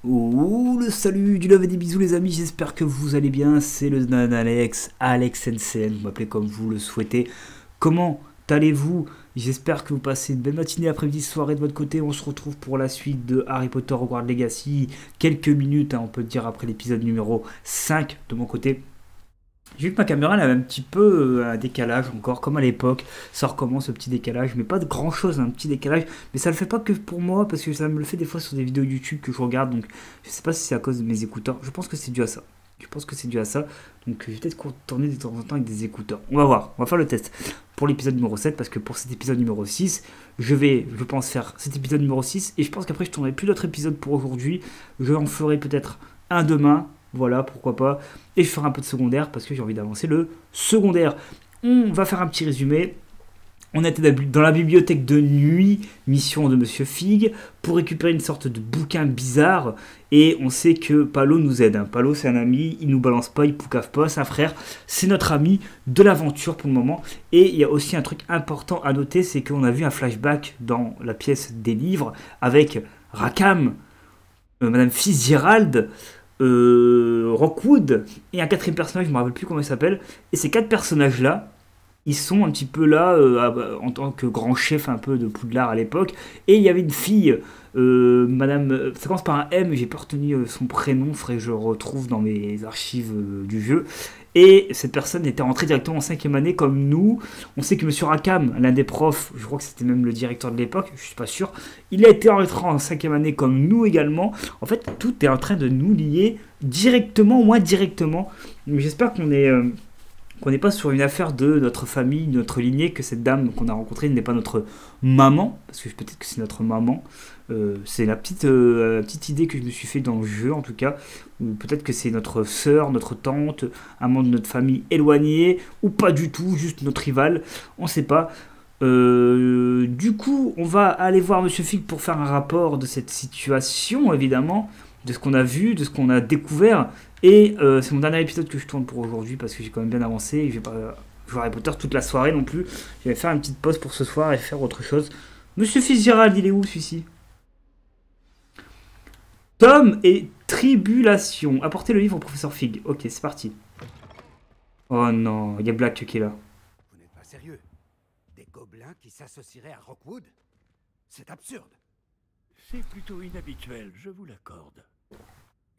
Oh, le salut, du love et des bisous les amis, j'espère que vous allez bien, c'est le Nan Alex, Alex NCN, vous m'appelez comme vous le souhaitez. Comment allez-vous? J'espère que vous passez une belle matinée, après-midi, soirée de votre côté. On se retrouve pour la suite de Harry Potter Hogwarts Legacy, quelques minutes, on peut dire après l'épisode numéro 5 de mon côté. J'ai vu que ma caméra elle avait un petit peu un décalage encore, comme à l'époque. Ça recommence ce petit décalage, mais pas de grand chose, un petit décalage. Mais ça le fait pas que pour moi, parce que ça me le fait des fois sur des vidéos YouTube que je regarde. Donc je sais pas si c'est à cause de mes écouteurs. Je pense que c'est dû à ça. Je pense que c'est dû à ça. Donc je vais peut-être tourner de temps en temps avec des écouteurs. On va voir, on va faire le test pour l'épisode numéro 7. Parce que pour cet épisode numéro 6, je pense, faire cet épisode numéro 6. Et je pense qu'après je tournerai plus d'autres épisodes pour aujourd'hui. Je en ferai peut-être un demain. Voilà, pourquoi pas. Et je ferai un peu de secondaire parce que j'ai envie d'avancer le secondaire. On va faire un petit résumé. On était dans la bibliothèque de nuit, mission de Monsieur Fig, pour récupérer une sorte de bouquin bizarre. Et on sait que Palo nous aide. Palo, c'est un ami, il nous balance pas, il poucave pas, c'est un frère. C'est notre ami de l'aventure pour le moment. Et il y a aussi un truc important à noter, c'est qu'on a vu un flashback dans la pièce des livres avec Rackham, Madame Fitzgerald, Rockwood et un quatrième personnage, je ne me rappelle plus comment il s'appelle. Et ces quatre personnages-là, ils sont un petit peu là en tant que grand chef un peu de Poudlard à l'époque. Et il y avait une fille, Madame, ça commence par un M, j'ai pas retenu son prénom, faudrait que je le retrouve dans mes archives du jeu. Et cette personne était rentrée directement en cinquième année comme nous. On sait que Monsieur Rackham, l'un des profs, je crois que c'était même le directeur de l'époque, je suis pas sûr, il a été rentré en cinquième année comme nous également. En fait, tout est en train de nous lier directement ou indirectement. Mais j'espère qu'on n'est pas sur une affaire de notre famille, notre lignée, que cette dame qu'on a rencontrée n'est pas notre maman, parce que peut-être que c'est notre maman. C'est la petite idée que je me suis fait dans le jeu, en tout cas. Ou peut-être que c'est notre sœur, notre tante, un membre de notre famille éloigné, ou pas du tout, juste notre rival. On ne sait pas. Du coup, on va aller voir Monsieur Fig pour faire un rapport de cette situation, évidemment, de ce qu'on a vu, de ce qu'on a découvert. Et c'est mon dernier épisode que je tourne pour aujourd'hui parce que j'ai quand même bien avancé et je vais pas jouer à Harry Potter toute la soirée non plus. Je vais faire une petite pause pour ce soir et faire autre chose. Monsieur Fitzgerald, il est où celui-ci? Tom et Tribulation. Apportez le livre au professeur Fig. Ok, c'est parti. Oh non, il y a Black qui est là. Vous n'êtes pas sérieux? Des gobelins qui s'associeraient à Rockwood? C'est absurde. C'est plutôt inhabituel, je vous l'accorde.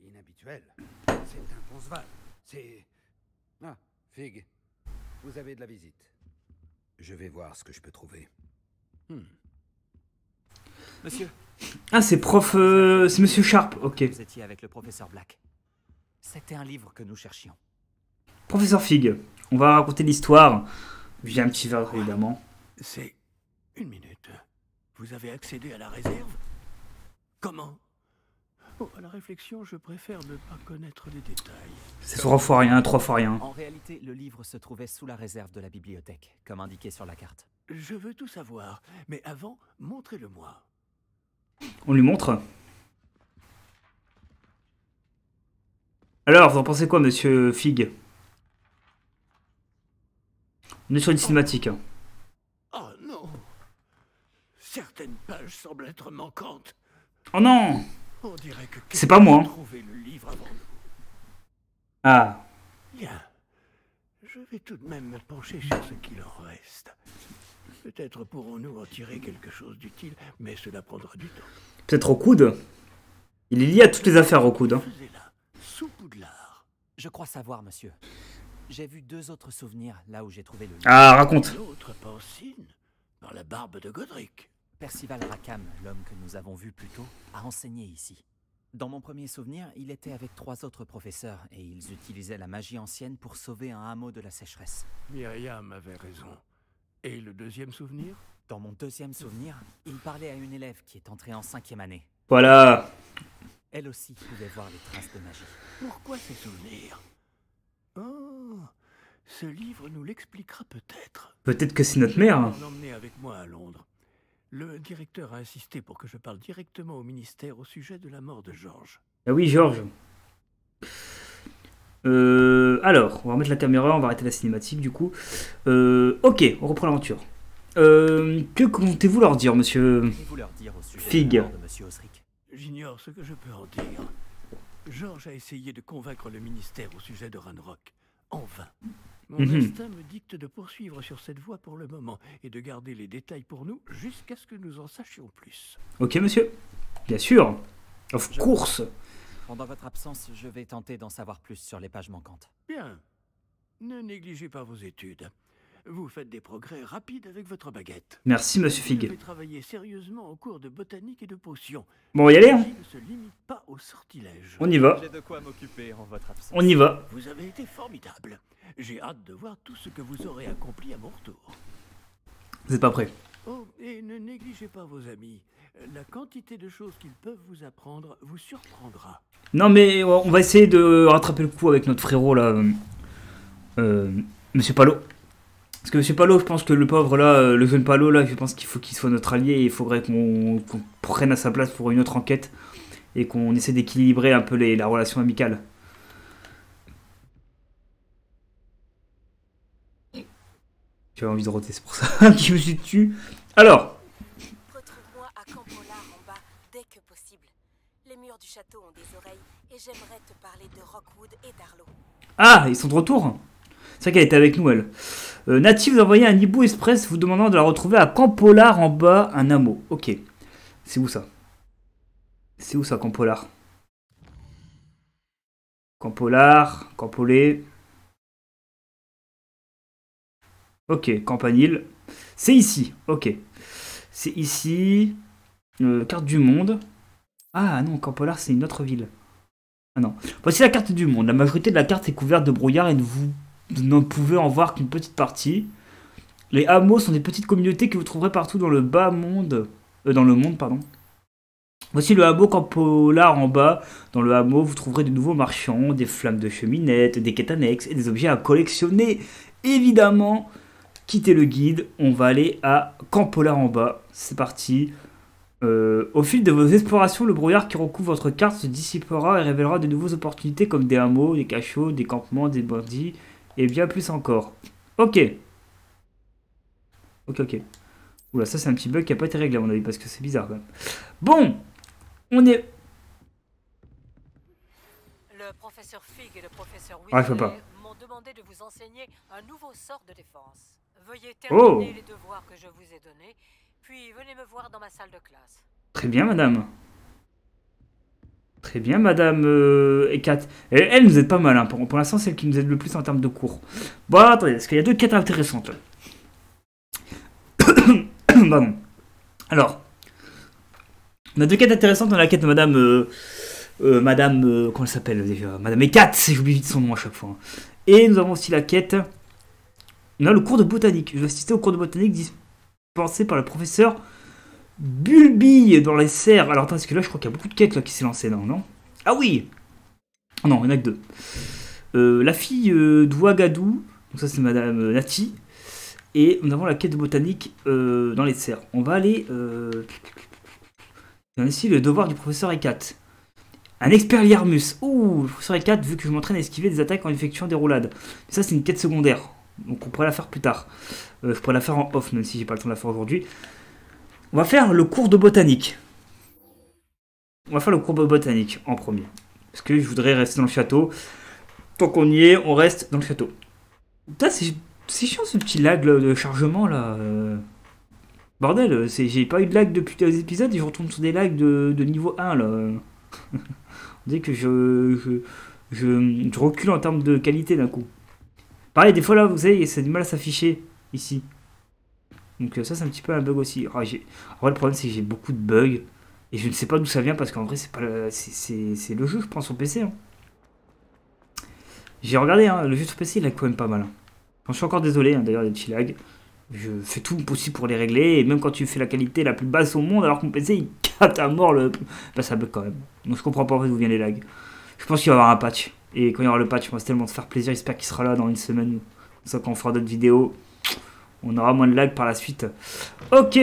Inhabituel. C'est inconcevable. C'est... Ah, Fig. Vous avez de la visite. Je vais voir ce que je peux trouver. Monsieur, Ah, c'est prof... c'est Monsieur Sharp, ok. Vous étiez avec le professeur Black. C'était un livre que nous cherchions. Professeur Fig, on va raconter l'histoire. J'ai un petit verre, évidemment. c'est... Une minute. Vous avez accédé à la réserve? Comment? Oh, à la réflexion, je préfère ne pas connaître les détails. C'est 3 fois rien. En réalité, le livre se trouvait sous la réserve de la bibliothèque, comme indiqué sur la carte. Je veux tout savoir, mais avant, montrez-le-moi. On lui montre. Alors, vous en pensez quoi, Monsieur Fig? On est sur une cinématique. Oh non! Certaines pages semblent être manquantes. Oh non! On dirait que C'est pas moi. quelqu'un a trouvé le livre avant nous. Ah. Bien. Je vais tout de même me pencher sur ce qu'il en reste. Peut-être pourrons-nous en tirer quelque chose d'utile, mais cela prendra du temps. Peut-être Rockwood. Il est lié à toutes les affaires, Rockwood. Faisez là, sous Poudlard. Je crois savoir, monsieur. J'ai vu 2 autres souvenirs là où j'ai trouvé le livre. Ah, raconte. L'autre Pancine, par la barbe de Godric. Percival Rackham, l'homme que nous avons vu plus tôt, a enseigné ici. Dans mon premier souvenir, il était avec 3 autres professeurs et ils utilisaient la magie ancienne pour sauver un hameau de la sécheresse. Myriam avait raison. Et le deuxième souvenir? Dans mon deuxième souvenir, il parlait à une élève qui est entrée en 5e année. Voilà. Elle aussi pouvait voir les traces de magie. Pourquoi ces souvenirs? Oh, ce livre nous l'expliquera peut-être. Peut-être que c'est notre mère. On l'emmener avec moi à Londres. Le directeur a insisté pour que je parle directement au ministère au sujet de la mort de Georges. Ah oui, Georges. Alors, on va remettre la caméra, on va arrêter la cinématique du coup. Ok, on reprend l'aventure. Que comptez-vous leur dire, monsieur Qu'allez-vous leur dire au sujet Fig. de la mort de monsieur Osric? J'ignore ce que je peux en dire. George a essayé de convaincre le ministère au sujet de Ranrock. En vain. Mon instinct me dicte de poursuivre sur cette voie pour le moment et de garder les détails pour nous jusqu'à ce que nous en sachions plus. Ok, monsieur. Bien sûr. Of course. Pendant votre absence, je vais tenter d'en savoir plus sur les pages manquantes. Bien. Ne négligez pas vos études. Vous faites des progrès rapides avec votre baguette. Merci, monsieur Vous devez Fig. travailler sérieusement au cours de botanique et de potions. Bon, on va y aller, hein. Il ne se limite pas au sortilège. On y va. J'ai de quoi m'occuper en votre absence. On y va. Vous avez été formidable. J'ai hâte de voir tout ce que vous aurez accompli à mon retour. Vous êtes pas prêts. Oh, et ne négligez pas vos amis. La quantité de choses qu'ils peuvent vous apprendre vous surprendra. Non, mais on va essayer de rattraper le coup avec notre frérot, là. Monsieur Palo. Parce que Monsieur Palo, je pense que le pauvre, là, le jeune Palo, là, je pense qu'il faut qu'il soit notre allié. Et il faudrait qu'on prenne à sa place pour une autre enquête. Et qu'on essaie d'équilibrer un peu la relation amicale. J'avais envie de roter, c'est pour ça que je me suis tué. Alors, Retrouve-moi à Camp Pollard en bas dès que possible. Les murs du château ont des oreilles et j'aimerais te parler de Rockwood et d'Arlo. ah, ils sont de retour. C'est vrai qu'elle était avec nous, elle. Nati vous a envoyé un hibou express vous demandant de la retrouver à Camp Pollard en bas, un hameau. Ok. C'est où ça? C'est où ça, Camp Pollard? Camp Pollard, Campolé. Ok, Campanile. C'est ici, ok. C'est ici. Carte du monde. Ah non, Camp Pollard, c'est une autre ville. Ah non. Voici la carte du monde. La majorité de la carte est couverte de brouillard et vous ne pouvez en voir qu'une petite partie. Les hameaux sont des petites communautés que vous trouverez partout dans le bas monde. Dans le monde, pardon. Voici le hameau Camp Pollard en bas. Dans le hameau, vous trouverez de nouveaux marchands, des flammes de cheminette, des quêtes annexes et des objets à collectionner. Évidemment, quittez le guide. On va aller à Camp Pollard en bas. C'est parti. Au fil de vos explorations, le brouillard qui recouvre votre carte se dissipera et révélera de nouvelles opportunités comme des hameaux, des cachots, des campements, des bandits et bien plus encore. Ok. Ok. Oula, ça c'est un petit bug qui n'a pas été réglé à mon avis parce que c'est bizarre quand même. Bon, on est... Le professeur Fig et le professeur Ah, je peux pas. Weasley m'ont demandé de vous enseigner un nouveau sort de défense. Veuillez terminer les devoirs que je vous ai donnés, puis venez me voir dans ma salle de classe. Très bien, madame. Très bien, madame Ekat. Elle nous aide pas mal, hein. Pour l'instant, c'est elle qui nous aide le plus en termes de cours. Bon, attendez, parce qu'il y a deux quêtes intéressantes. Pardon. Alors, on a deux quêtes intéressantes dans la quête de madame... comment elle s'appelle déjà? Madame Ekat, j'oublie vite son nom à chaque fois. Et nous avons aussi la quête... On a le cours de botanique. Je vais assister au cours de botanique dispensé par le professeur Bulbille dans les serres. Alors attends, parce que là je crois qu'il y a beaucoup de quêtes là, qui s'est lancée, non? Ah oui. Non, il n'y en a que deux. La fille d'Ouagadou, donc ça c'est madame Nati. Et nous avons la quête de botanique dans les serres. On va aller... Il y a ici le devoir du professeur Ekat. Un expert Liarmus. Ouh, le professeur Ekat, vu que je m'entraîne à esquiver des attaques en effectuant des roulades. Mais ça c'est une quête secondaire. Donc on pourrait la faire plus tard. Je pourrais la faire en off, même si j'ai pas le temps de la faire aujourd'hui. On va faire le cours de botanique. On va faire le cours de botanique en premier. Parce que je voudrais rester dans le château. Tant qu'on y est, on reste dans le château. Putain, c'est chiant ce petit lag là, de chargement là. Bordel, j'ai pas eu de lag depuis les épisodes et je retourne sur des lags de niveau 1 là. On dirait que je recule en termes de qualité d'un coup. Pareil, des fois là, vous savez, ça a du mal à s'afficher ici. Donc ça, c'est un petit peu un bug aussi. En vrai, le problème, c'est que j'ai beaucoup de bugs. Et je ne sais pas d'où ça vient, parce qu'en vrai, c'est pas c'est le jeu, je pense, sur PC. Hein. J'ai regardé, hein, le jeu sur PC, il lag quand même pas mal. Hein. Enfin, je suis encore désolé, hein, d'ailleurs, des petits lags. Je fais tout possible pour les régler. Et même quand tu fais la qualité la plus basse au monde, alors que mon PC, il capte à mort, bah, ça bug quand même. Donc je comprends pas en fait d'où viennent les lags. Je pense qu'il va y avoir un patch. Et quand il y aura le patch, on va tellement se faire plaisir. J'espère qu'il sera là dans une semaine. Comme ça, quand on fera d'autres vidéos, on aura moins de lag par la suite. Ok,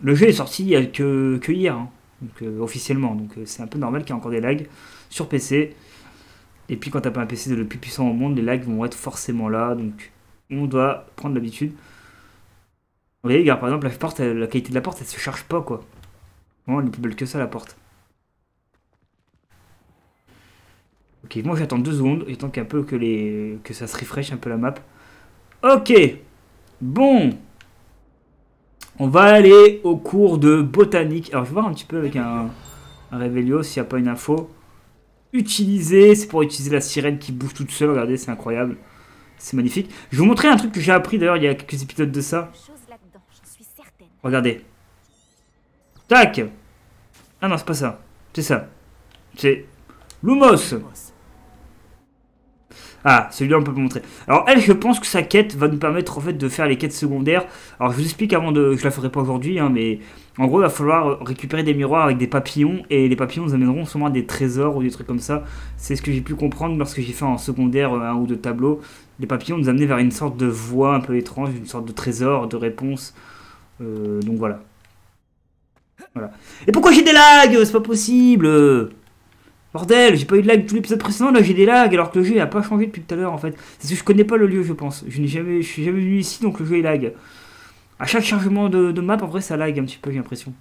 le jeu est sorti il y a que hier, hein. Donc, officiellement. Donc c'est un peu normal qu'il y ait encore des lags sur PC. Et puis quand t'as pas un PC le plus puissant au monde, les lags vont être forcément là. Donc on doit prendre l'habitude. Vous voyez, regarde, par exemple, la qualité de la porte, elle se charge pas, quoi. Vraiment, elle est plus belle que ça, la porte. Ok, moi j'attends 2 secondes, j'attends qu'un peu que ça se refresh un peu la map. Ok, bon. On va aller au cours de botanique. Alors je vais voir un petit peu avec un Revelio s'il n'y a pas une info. Utiliser, c'est pour utiliser la sirène qui bouge toute seule, regardez, c'est incroyable. C'est magnifique. Je vais vous montrer un truc que j'ai appris d'ailleurs il y a quelques épisodes de ça. Regardez. Tac. Ah non, c'est pas ça. C'est ça. C'est Lumos. Ah, celui-là on peut pas montrer. Alors elle, je pense que sa quête va nous permettre en fait de faire les quêtes secondaires. Alors je vous explique avant de... Je la ferai pas aujourd'hui, hein, mais en gros il va falloir récupérer des miroirs avec des papillons. Et les papillons nous amèneront sûrement à des trésors ou des trucs comme ça. C'est ce que j'ai pu comprendre lorsque j'ai fait en secondaire un ou deux tableaux. Les papillons nous amenaient vers une sorte de voie un peu étrange, une sorte de trésor, de réponse. Donc voilà. Voilà. Et pourquoi j'ai des lags? C'est pas possible. Bordel, j'ai pas eu de lag tout l'épisode précédent, là j'ai des lags alors que le jeu n'a pas changé depuis tout à l'heure en fait. C'est parce que je connais pas le lieu, je pense. Je suis jamais venu ici donc le jeu est lag. À chaque chargement de map, en vrai ça lag un petit peu, j'ai l'impression.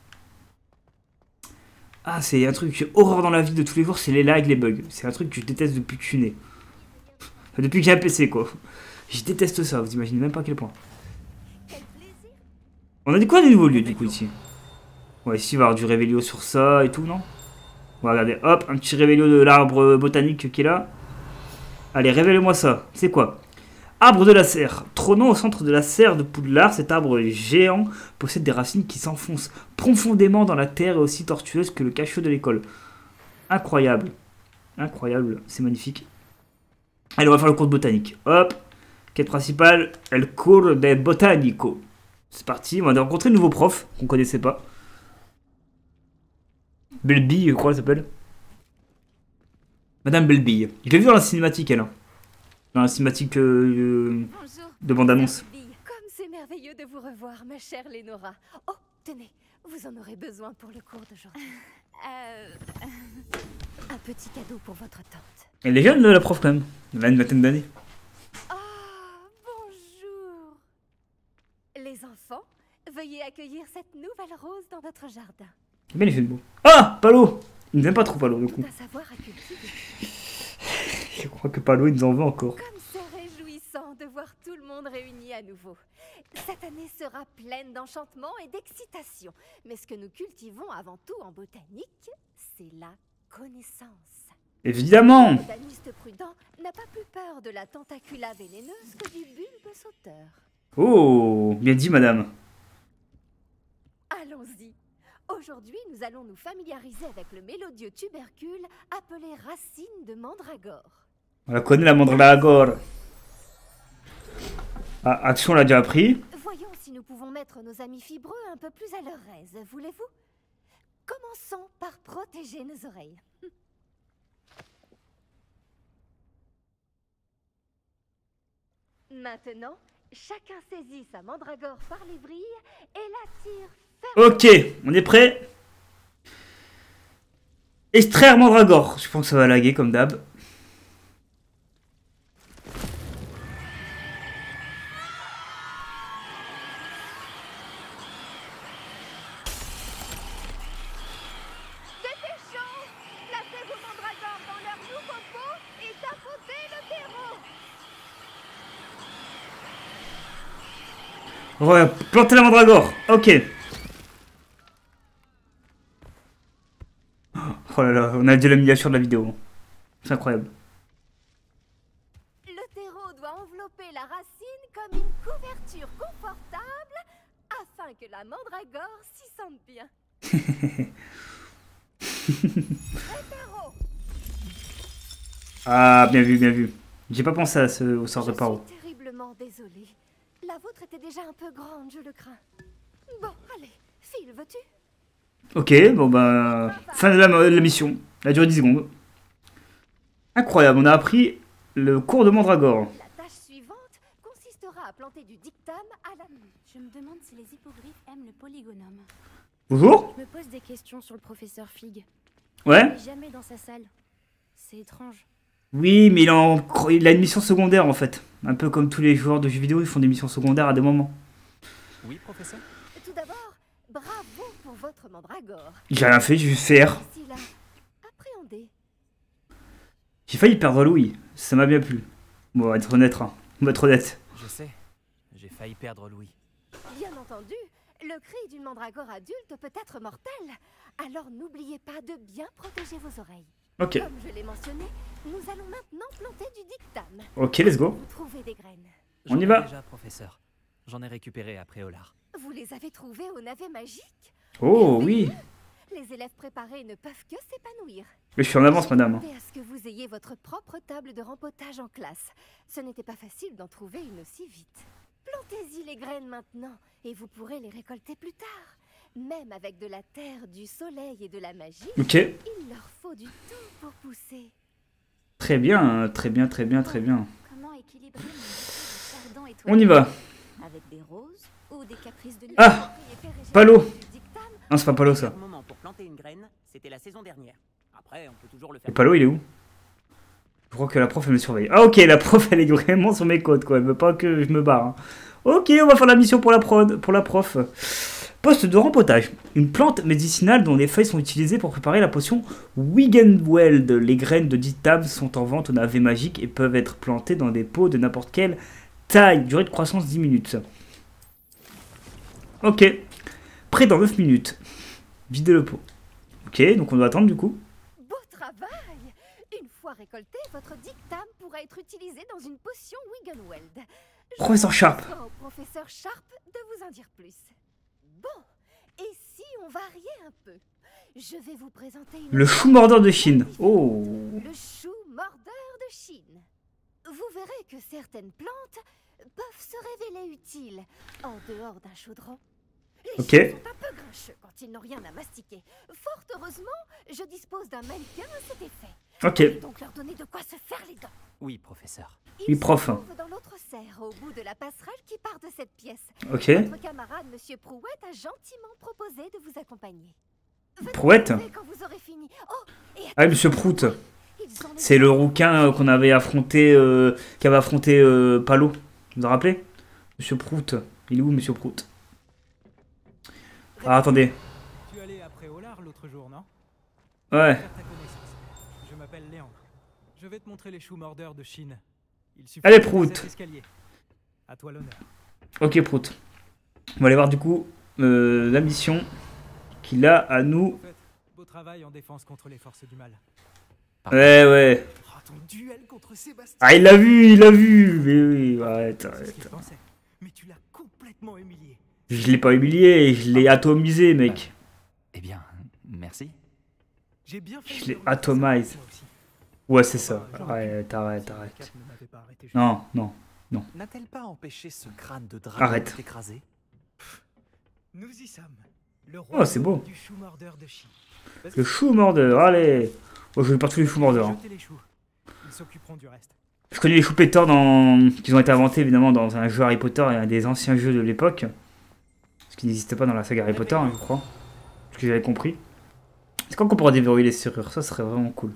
Ah, c'est un truc que j'ai horreur dans la vie de tous les jours, c'est les lags, les bugs. C'est un truc que je déteste depuis que je suis né. Enfin, depuis que j'ai un PC quoi. Je déteste ça, vous imaginez même pas à quel point. On a dit quoi des nouveaux lieux du coup ici? Ouais, ici il va y avoir du Revelio sur ça et tout, non? On va regarder, hop, un petit Revelio de l'arbre botanique qui est là. Allez, révèle-moi ça. C'est quoi? Arbre de la serre. Trônant au centre de la serre de Poudlard, cet arbre géant possède des racines qui s'enfoncent profondément dans la terre et aussi tortueuses que le cachot de l'école. Incroyable. Incroyable, c'est magnifique. Allez, on va faire le cours de botanique. Hop, quête principale, el cours de botanico. C'est parti, on va rencontrer un nouveau prof qu'on connaissait pas. Bellebille, je crois, elle s'appelle. Madame Bellebille. Je l'ai vu dans la cinématique, elle. Dans la cinématique de bande-annonce. Comme c'est merveilleux de vous revoir, ma chère Lénora. Oh, tenez, vous en aurez besoin pour le cours d'aujourd'hui. Un petit cadeau pour votre tante. Elle est jeune, la prof, quand même. Elle a une vingtaine d'années. Ah, bonjour. Les enfants, veuillez accueillir cette nouvelle rose dans notre jardin. Bien les jeux de mots. Ah, Palo. Il nous aime pas trop Palo, du coup. Je crois que Palo, il nous en veut encore. Comme c'est réjouissant de voir tout le monde réuni à nouveau. Cette année sera pleine d'enchantement et d'excitation. Mais ce que nous cultivons avant tout en botanique, c'est la connaissance. Évidemment. Le botaniste prudent n'a pas plus peur de la tentacula vénéneuse que du bulbe sauteur. Oh, bien dit, madame. Allons-y. Aujourd'hui, nous allons nous familiariser avec le mélodieux tubercule appelé racine de mandragore. On la connaît, la mandragore. Ah, Action l'a déjà appris. Voyons si nous pouvons mettre nos amis fibreux un peu plus à leur aise, voulez-vous? Commençons par protéger nos oreilles. Maintenant, chacun saisit sa mandragore par les vrilles et la tire fermement. Ok, on est prêt. Extraire mandragore. Je pense que ça va laguer comme d'hab. Ouais, planter la mandragore. Ok. Oh là là, on a déjà la miniature de la vidéo. C'est incroyable. Le terreau doit envelopper la racine comme une couverture confortable afin que la mandragore s'y sente bien. Ah, bien vu, bien vu. J'ai pas pensé à au sort de paro. Je suis terriblement désolée. La vôtre était déjà un peu grande, je le crains. Bon, allez, file, veux-tu? Ok, bon bah... Fin de la mission. Elle a duré 10 secondes. Incroyable, on a appris le cours de mandragore. La tâche suivante consistera à planter du dictame à la... Je me demande si les hippogriffes aiment le polygonome. Bonjour. Je me pose des questions sur le professeur Fig. Ouais. Il n'est jamais dans sa salle. C'est étrange. Oui, mais il a une mission secondaire en fait. Un peu comme tous les joueurs de jeux vidéo, ils font des missions secondaires à des moments. Oui, professeur? Tout d'abord, bravo pour votre mandragore. J'ai rien fait, j'ai juste fait R. Appréhendez. J'ai failli perdre Louis. Ça m'a bien plu. Bon, on va être honnête, hein. On va être honnête. Je sais, j'ai failli perdre Louis. Bien entendu, le cri d'une mandragore adulte peut être mortel. Alors n'oubliez pas de bien protéger vos oreilles. Ok. Comme je l'ai mentionné, nous allons maintenant planter du dictam. Ok, let's go. Vous trouvez des graines. On y J'en ai va. déjà, professeur. J'en ai récupéré après Olar. Vous les avez trouvées au navet magique. Oh oui. Les élèves préparés ne peuvent que s'épanouir. Je suis en avance, madame. J'ai demandé à ce que vous ayez votre propre table de rempotage en classe. Ce n'était pas facile d'en trouver une aussi vite. Plantez-y les graines maintenant, et vous pourrez les récolter plus tard. Même avec de la terre, du soleil et de la magie, Ok. il leur faut du temps pour pousser. Très bien, très bien, très bien, très bien. Comment équilibrer mon décor de chardon et On y va. avec des roses ou des caprices de Ah, Palo. Non, c'est pas Palo, ça. Le moment pour planter une graine, c'était la saison dernière. Après, on peut toujours le Et faire. Palo, il est où? Je crois que la prof, elle me surveille. Ah, ok, la prof, elle est vraiment sur mes côtes, quoi. Elle veut pas que je me barre. Hein. Ok, on va faire la mission pour la prof. Poste de rempotage. Une plante médicinale dont les feuilles sont utilisées pour préparer la potion Wiggenweld. Les graines de dictam sont en vente au navet magique et peuvent être plantées dans des pots de n'importe quelle taille. Durée de croissance 10 minutes. Ok. Prêt dans 9 minutes. Vider le pot. Ok, donc on doit attendre du coup. Beau travail! Une fois récolté, votre dictam pourra être utilisé dans une potion Wiggenweld. Professeur Sharp. Au professeur Sharp de vous en dire plus. Bon, et si on variait un peu? Je vais vous présenter une... Le chou mordeur de Chine. Oh. Le chou mordeur de Chine. Vous verrez que certaines plantes peuvent se révéler utiles en dehors d'un chaudron. Les Ok. chiens sont un peu grincheux quand ils n'ont rien à mastiquer. Fort heureusement, je dispose d'un mannequin à cet effet. Ok. Je vais donc leur donner de quoi se faire les dents. Oui, professeur. Ils Oui, prof. se trouvent dans l'autre serre, au bout de la passerelle qui part de cette pièce. Ok. Votre camarade, Monsieur Prouette, a gentiment proposé de vous accompagner. Venez Prouette? me quand vous aurez fini. Oh, et Ah, Monsieur Prout. ils ont les C'est le rouquin qu'on avait affronté, qui avait affronté Palo. Vous vous en rappelez? Monsieur Prout. Il est où, Monsieur Prout? Ah, attendez. Tu es allé après Olar l'autre jour, non? Ouais. Faire ta connaissance. Je m'appelle Léandre. Je vais te montrer les choux mordeurs de Chine. Il suffit Allez, de passer Prout. cet escalier. À toi l'honneur. Ok, Prout. On va aller voir du coup la mission qu'il a à nous. En fait, beau travail en défense contre les forces du mal. Ouais. Oh, ton duel contre Sébastien. Ah, il l'a vu, il l'a vu. Mais oui, arrête, C'est ce arrête. qu'il pensait. Mais tu l'as complètement humilié. Je l'ai pas humilié, je l'ai atomisé, mec. Eh bien, merci. J'ai bien fait Je de l'ai le remettre atomise. ça aussi. Ouais, c'est ça. J'aurais pu. Arrête. Cap ne m'avait pas arrêté juste. Non. N'a-t-elle pas empêché ce crâne de dragon Arrête. d'écraser? Nous y sommes. Le Oh, c'est beau. du chou mordeur de Chine. Le chou mordeur, allez. Oh, je vais partout les choux mordeurs. Hein. Jetez les choux. Ils s'occuperont du reste. Je connais les choux péteurs qui ont été inventés évidemment dans un jeu Harry Potter et un des anciens jeux de l'époque. Ce qui n'existait pas dans la saga Harry Potter, hein, je crois. Ce que j'avais compris. C'est quand qu'on pourra déverrouiller les serrures? Ça serait vraiment cool.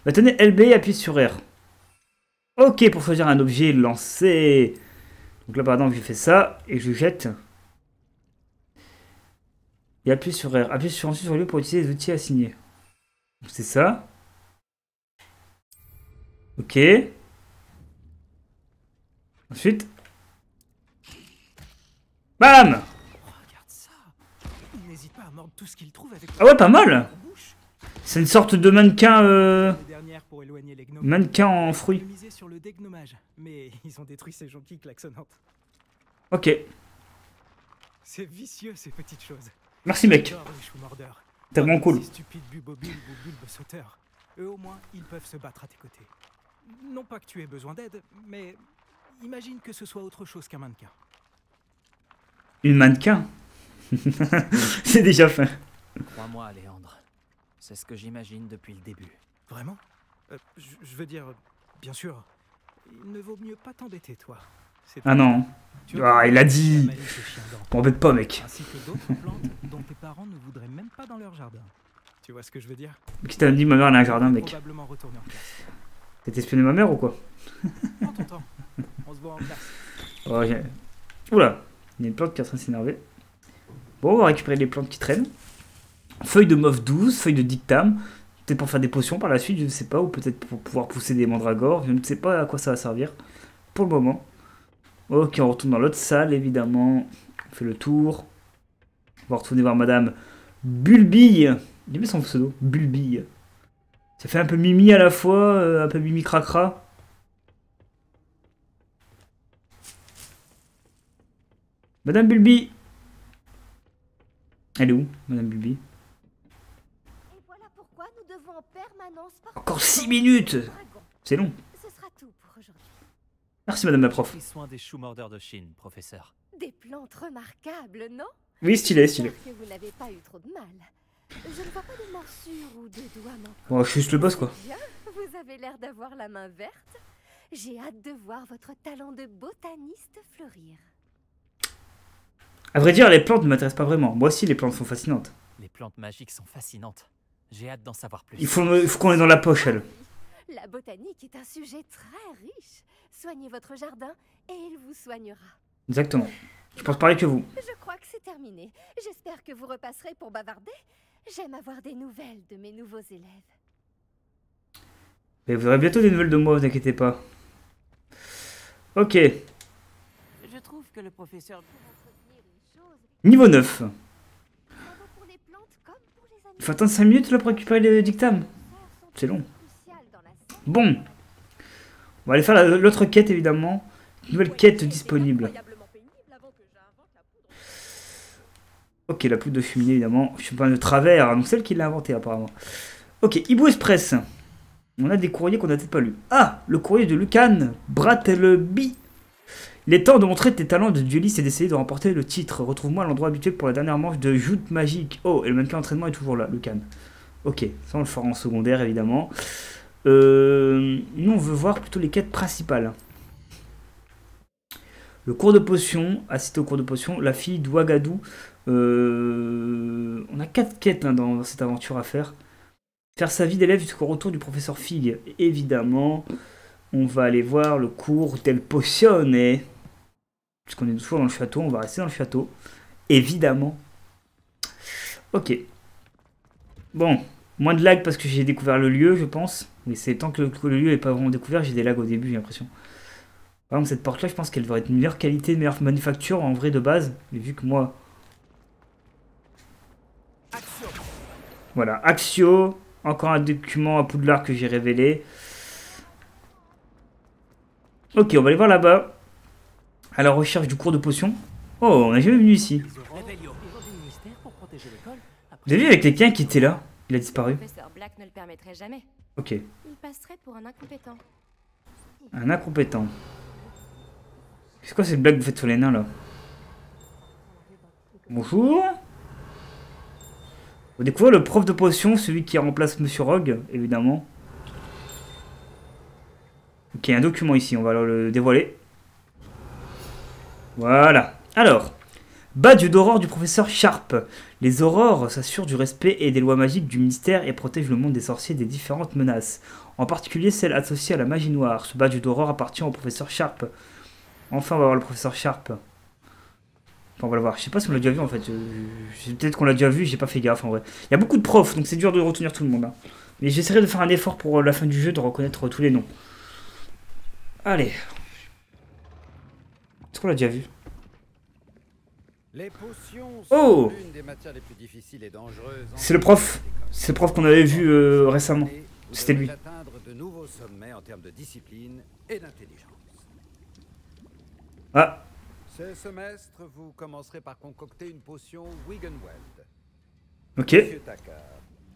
Bah, tenez, LB et appuyez sur R. Ok, pour choisir un objet, lancer. Donc là, par exemple, je fais ça et je jette. Et appuie sur R. Appuie ensuite sur lui pour utiliser les outils assignés. Donc c'est ça. Ok. Ensuite. Bam! Regarde ça. Il n'hésite pas à mordre tout ce qu'il trouve avec Ah ouais, pas mal! la bouche. C'est une sorte de mannequin, Les dernières pour éloigner les gnomes. mannequin en Je fruits. misais sur le dégnomage, mais ils ont détruit ces jonquilles klaxonnantes. Ok. C'est vicieux ces petites choses. Merci, mec. J'adore les choux mordeurs. T'es vraiment Pas comme cool. ces stupides bubobiles ou bulbes sauteurs. Eux au moins, ils peuvent se battre à tes côtés. Non pas que tu aies besoin d'aide, mais imagine que ce soit autre chose qu'un mannequin. Une mannequin? C'est déjà fait. Crois-moi, Léandre. C'est ce que j'imagine depuis le début. Vraiment je veux dire, bien sûr, il ne vaut mieux pas t'embêter, toi. C'est Ah non. Tu Ah, il a dit. la malice des chiens dents. T'embête pas, mec. Ainsi que d'autres plantes dont tes parents ne voudraient même pas dans leur jardin. Tu vois ce que je veux dire? Qui t'a dit ma mère elle a un jardin, mec? Probablement retourner en classe. T'as espionné ma mère ou quoi? Prends ton temps. On se voit en classe. Oh, oula. Il y a une plante qui est en train de s'énerver. Bon, on va récupérer les plantes qui traînent. Feuille de mauve douce, feuille de dictam. Peut-être pour faire des potions par la suite, je ne sais pas. Ou peut-être pour pouvoir pousser des mandragores. Je ne sais pas à quoi ça va servir. Pour le moment. Ok, on retourne dans l'autre salle, évidemment. On fait le tour. On va retourner voir Madame Bulbille. J'ai mis son pseudo, Bulbille. Ça fait un peu Mimi à la fois, un peu Mimi cracra. Madame Bulbille. Elle est où, Madame Bulbille? Et voilà pourquoi nous devons en permanence Encore 6 minutes. C'est long. Ce sera tout pour aujourd'hui. Merci Madame la prof. Pris soin des choux mordeurs de Chine, professeur. Des plantes remarquables, non? Oui, stylé, stylé. J'espère que vous n'avez pas eu trop de mal. Je ne vois pas de morsures ou de doigts manquants. Bon, je suis juste le boss, quoi. Bien, vous avez l'air d'avoir la main verte. J'ai hâte de voir votre talent de botaniste fleurir. À vrai dire, les plantes ne m'intéressent pas vraiment. Moi aussi, les plantes sont fascinantes. Les plantes magiques sont fascinantes. J'ai hâte d'en savoir plus. Il faut qu'on ait dans la poche, elle. La botanique est un sujet très riche. Soignez votre jardin et il vous soignera. Exactement. Je pense pareil que vous. Je crois que c'est terminé. J'espère que vous repasserez pour bavarder. J'aime avoir des nouvelles de mes nouveaux élèves. Mais vous aurez bientôt des nouvelles de moi, vous inquiétez pas. Ok. Je trouve que le professeur... Niveau 9. Pour les plantes comme pour les animaux. Il faut attendre 5 minutes là pour récupérer les dictames. C'est long. Bon. On va aller faire l'autre quête évidemment. Nouvelle quête disponible. Ok, la poudre de fumier évidemment. Je suis pas de travers, donc celle qui l'a inventée apparemment. Ok, Hibou Express. On a des courriers qu'on n'a peut-être pas lus. Ah, le courrier de Lucan Brattleby. Il est temps de montrer tes talents de dueliste et d'essayer de remporter le titre. Retrouve-moi à l'endroit habituel pour la dernière manche de joute magique. Oh, et le mannequin d'entraînement est toujours là, Lucan. Ok, ça on le fera en secondaire évidemment. Nous on veut voir plutôt les quêtes principales. Le cours de potion, assister au cours de potion, la fille d'Ouagadou. On a 4 quêtes hein, dans cette aventure à faire. Faire sa vie d'élève jusqu'au retour du professeur Fig. Évidemment, on va aller voir le cours del Pozione. Puisqu'on est toujours dans le château, on va rester dans le château. Évidemment. Ok. Bon, moins de lag parce que j'ai découvert le lieu, je pense. Mais c'est tant que le lieu n'est pas vraiment découvert, j'ai des lags au début, j'ai l'impression. Par exemple, cette porte-là, je pense qu'elle devrait être de meilleure qualité, de meilleure manufacture en vrai de base. Mais vu que moi... Voilà, Axio. Encore un document à Poudlard que j'ai révélé. Ok, on va aller voir là-bas. À la recherche du cours de potion. Oh, on n'a jamais venu ici. Vous avez vu avec quelqu'un qui était là? Il a disparu. Professeur Black ne le permettrait jamais. Ok. Il passerait pour un incompétent. Un incompétent. C'est quoi cette blague que vous faites sur les nains là? Bonjour. On découvre le prof de potion, celui qui remplace Monsieur Rogue, évidemment. Ok, un document ici, on va alors le dévoiler. Voilà. Alors, badge d'aurore du professeur Sharp. Les aurores s'assurent du respect et des lois magiques du ministère et protègent le monde des sorciers des différentes menaces. En particulier celles associées à la magie noire. Ce badge d'aurore appartient au professeur Sharp. Enfin, on va voir le professeur Sharp. Enfin, on va le voir. Je sais pas si on l'a déjà vu en fait. Peut-être qu'on l'a déjà vu, j'ai pas fait gaffe en vrai. Il y a beaucoup de profs, donc c'est dur de retenir tout le monde. Hein. Mais j'essaierai de faire un effort pour la fin du jeu de reconnaître tous les noms. Allez. Est-ce qu'on l'a déjà vu? Les potions Oh, sont l'une des matières les plus difficiles et dangereuses. c'est le prof. C'est le prof qu'on avait vu récemment. C'était lui. Atteindre de nouveaux sommets en termes de discipline et d'intelligence. Ah, Ce semestre, vous commencerez par concocter une potion Wiggenweld. ok. Monsieur Takar,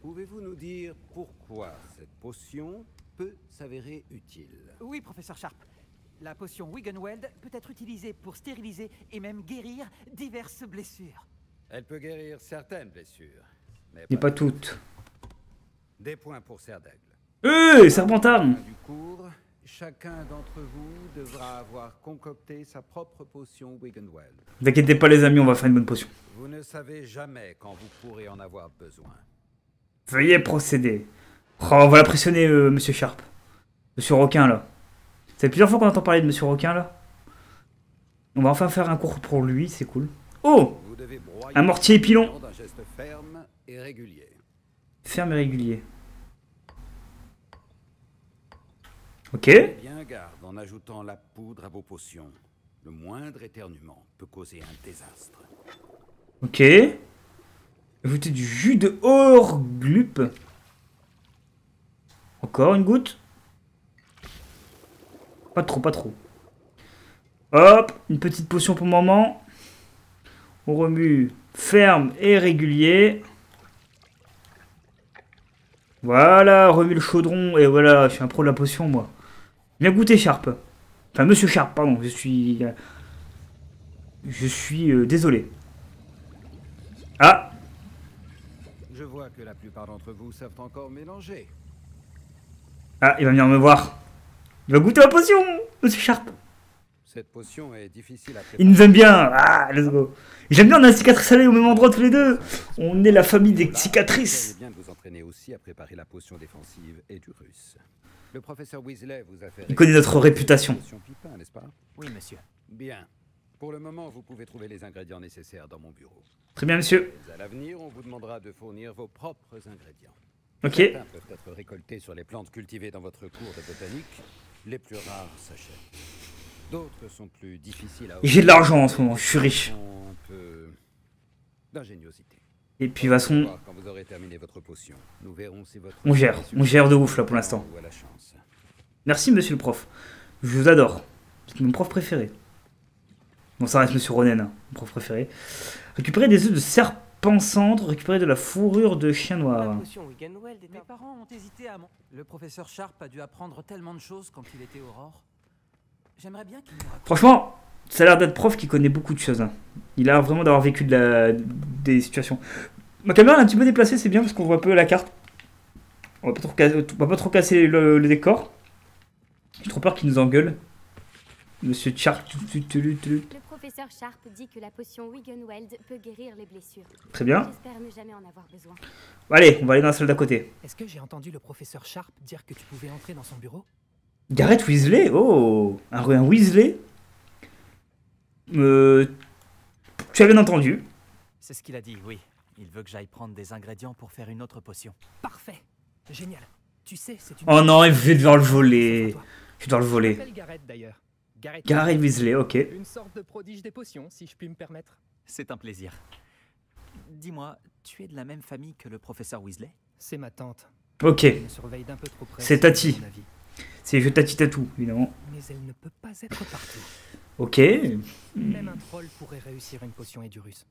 pouvez-vous nous dire pourquoi cette potion peut s'avérer utile? Oui, professeur Sharp. La potion Wiggenweld peut être utilisée pour stériliser et même guérir diverses blessures. Elle peut guérir certaines blessures, Mais pas toutes. Des points pour Serre d'Aigle. Serpentard. Du cours, chacun d'entre vous devra avoir concocté sa propre potion Wiggenweld. Ne vous inquiétez pas les amis, on va faire une bonne potion. Vous ne savez jamais quand vous pourrez en avoir besoin. Veuillez procéder. Oh, on va l'impressionner, Monsieur Sharp. Monsieur Requin, là. C'est plusieurs fois qu'on entend parler de Monsieur Requin, là. On va enfin faire un cours pour lui, c'est cool. Oh, Vous devez broyer un mortier épilon. d'un geste ferme et régulier. Ferme et régulier. Ok. Bien garde en ajoutant la poudre à vos potions. Le moindre éternuement peut causer un désastre. Ok. Ajouter du jus de Orglup. Encore une goutte. Pas trop, pas trop. Hop, une petite potion pour maman. On remue ferme et régulier. Voilà, remue le chaudron. Et voilà, je suis un pro de la potion, moi. Bien goûté, Sharp. Enfin, Monsieur Sharp, pardon. Je suis désolé. Ah. Je vois que la plupart d'entre vous savent encore mélanger. Ah, il va venir me voir. Il va goûter la potion, Monsieur Sharp. Cette potion est difficile à préparer. Il nous aime bien. Ah, let's go. J'aime bien, on a une cicatrice salée au même endroit tous les deux. On est la famille des cicatrices. Vous bien de vous entraîner aussi à préparer la potion défensive et du russe. Le professeur Weasley vous a fait... Il connaît notre réputation. Potion Pipin, n'est-ce pas? Oui, monsieur. Bien. Pour le moment, vous pouvez trouver les ingrédients nécessaires dans mon bureau. Très bien, monsieur. Mais à l'avenir, on vous demandera de fournir vos propres ingrédients. Ok. Certains peuvent être récoltés sur les plantes cultivées dans votre cours de botanique. Les plus rares s'achètent. D'autres sont plus difficiles à... J'ai de l'argent en ce moment, je suis riche. Un peu d'ingéniosité. Et puis, de toute façon, Quand vous aurez terminé votre potion, nous verrons si votre... on gère de ouf là pour l'instant. ou à la chance. Merci, monsieur le prof. Je vous adore. C'est mon prof préféré. Bon, ça reste monsieur Ronen, hein, mon prof préféré. Récupérer des œufs de serpent cendre, récupérer de la fourrure de chien noir. Mes parents ont hésité à... Le professeur Sharp a dû apprendre tellement de choses quand il était Aurore. J'aimerais bien qu'il nous raconte... Franchement, ça a l'air d'être prof qui connaît beaucoup de choses. Hein. Il a l'air vraiment d'avoir vécu des situations. Ma caméra est un petit peu déplacée, c'est bien parce qu'on voit un peu la carte. On va pas trop casser le décor. J'ai trop peur qu'il nous engueule. Monsieur Sharp. Le professeur Sharp dit que la potion Wiggenweld peut guérir les blessures. Très bien. J'espère ne jamais en avoir besoin. Allez, on va aller dans la salle d'à côté. Est-ce que j'ai entendu le professeur Sharp dire que tu pouvais entrer dans son bureau? Gareth Weasley? Oh, un Weasley? Tu as bien entendu. C'est ce qu'il a dit, oui. Il veut que j'aille prendre des ingrédients pour faire une autre potion. Parfait. Génial. Tu sais, c'est une... Oh non, je vais devoir le voler. Je vais devoir le voler. Gareth d'ailleurs. Gareth Weasley, ok. Une sorte de prodige des potions, si je puis me permettre. C'est un plaisir. Dis-moi, tu es de la même famille que le professeur Weasley? C'est ma tante. Ok. Elle me surveille d'un peu trop près, C'est Tati. à mon avis. C'est je Tati Tatou, évidemment. Mais elle ne peut pas être partout. Ok. Même un troll pourrait réussir une potion Edurus.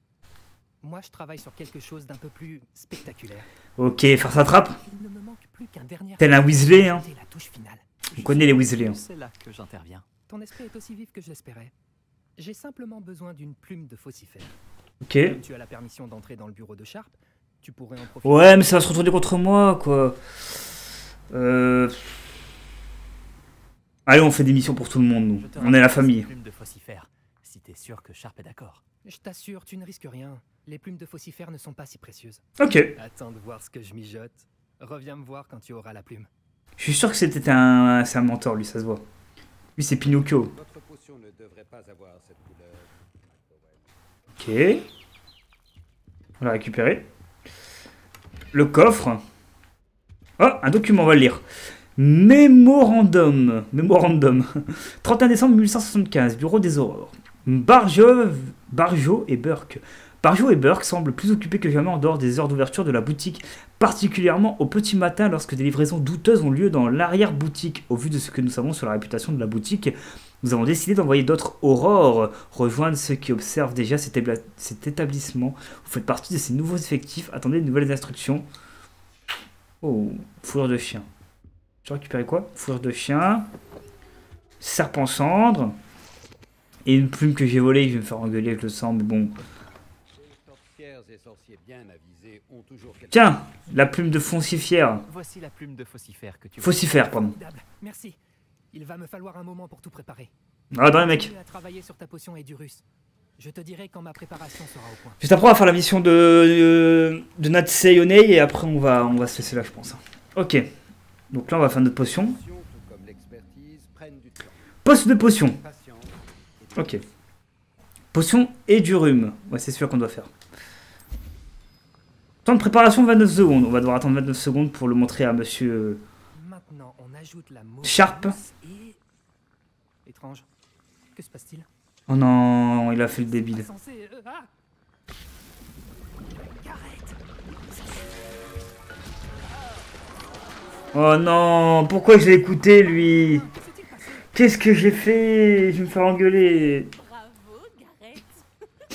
Moi, je travaille sur quelque chose d'un peu plus spectaculaire. Ok, faire sa trappe. Il ne me manque plus qu'un dernier... Tel un Weasley, hein. La touche finale. On connaît les Weasley. Hein. C'est là que j'interviens. Ton esprit est aussi vif que je l'espérais. J'ai simplement besoin d'une plume de faucifère. Ok. Comme tu as la permission d'entrer dans le bureau de Sharp, tu pourrais en profiter. Ouais, mais ça va se retourner contre moi, quoi. Allez, on fait des missions pour tout le monde, nous. On est la famille. Plume de faucifère, si t'es sûr que Sharp est d'accord. Je t'assure, tu ne risques rien. Les plumes de faucifère ne sont pas si précieuses. Ok. Attends de voir ce que je mijote. Reviens me voir quand tu auras la plume. Je suis sûr que c'est un mentor, lui, ça se voit. Lui, c'est Pinocchio. Votre potion ne devrait pas avoir cette couleur. Ok. On l'a récupéré. Le coffre. Oh, un document, on va le lire. Mémorandum. 31 décembre 1875, bureau des aurores. Barjo et Burke. Barjo et Burke semblent plus occupés que jamais en dehors des heures d'ouverture de la boutique, particulièrement au petit matin lorsque des livraisons douteuses ont lieu dans l'arrière-boutique. Au vu de ce que nous savons sur la réputation de la boutique, nous avons décidé d'envoyer d'autres aurores rejoindre ceux qui observent déjà cet établissement. Vous faites partie de ces nouveaux effectifs, attendez de nouvelles instructions. Oh, fourrure de chien. J'ai récupéré quoi? Fourrure de chien, serpent cendre, et une plume que j'ai volée, je vais me faire engueuler avec le sang, mais bon. Tiens, la plume de foncifère. Voici la plume de faucifère que tu... Faucifère, pardon. Merci. Il va me falloir un moment pour tout préparer. Ah, dans les mecs. À travailler sur ta potion Edurus. Je te dirai quand ma préparation sera au point. Juste après, on va faire la mission de Natsei Yonei et après, on va se laisser là, je pense. Ok. Donc là, on va faire notre potion. Poste de potion. Ok. Potion et du rhume. Ouais, c'est sûr qu'on doit faire. Temps de préparation 29 secondes. On va devoir attendre 29 secondes pour le montrer à monsieur... Maintenant, Maintenant, on ajoute la Sharp. et... Étrange. Que se passe-t-il? Oh non, il a fait le débile. Censé... ah Oh non, pourquoi je l'ai écouté lui? Qu'est-ce que j'ai fait? Je vais me faire engueuler. Bravo,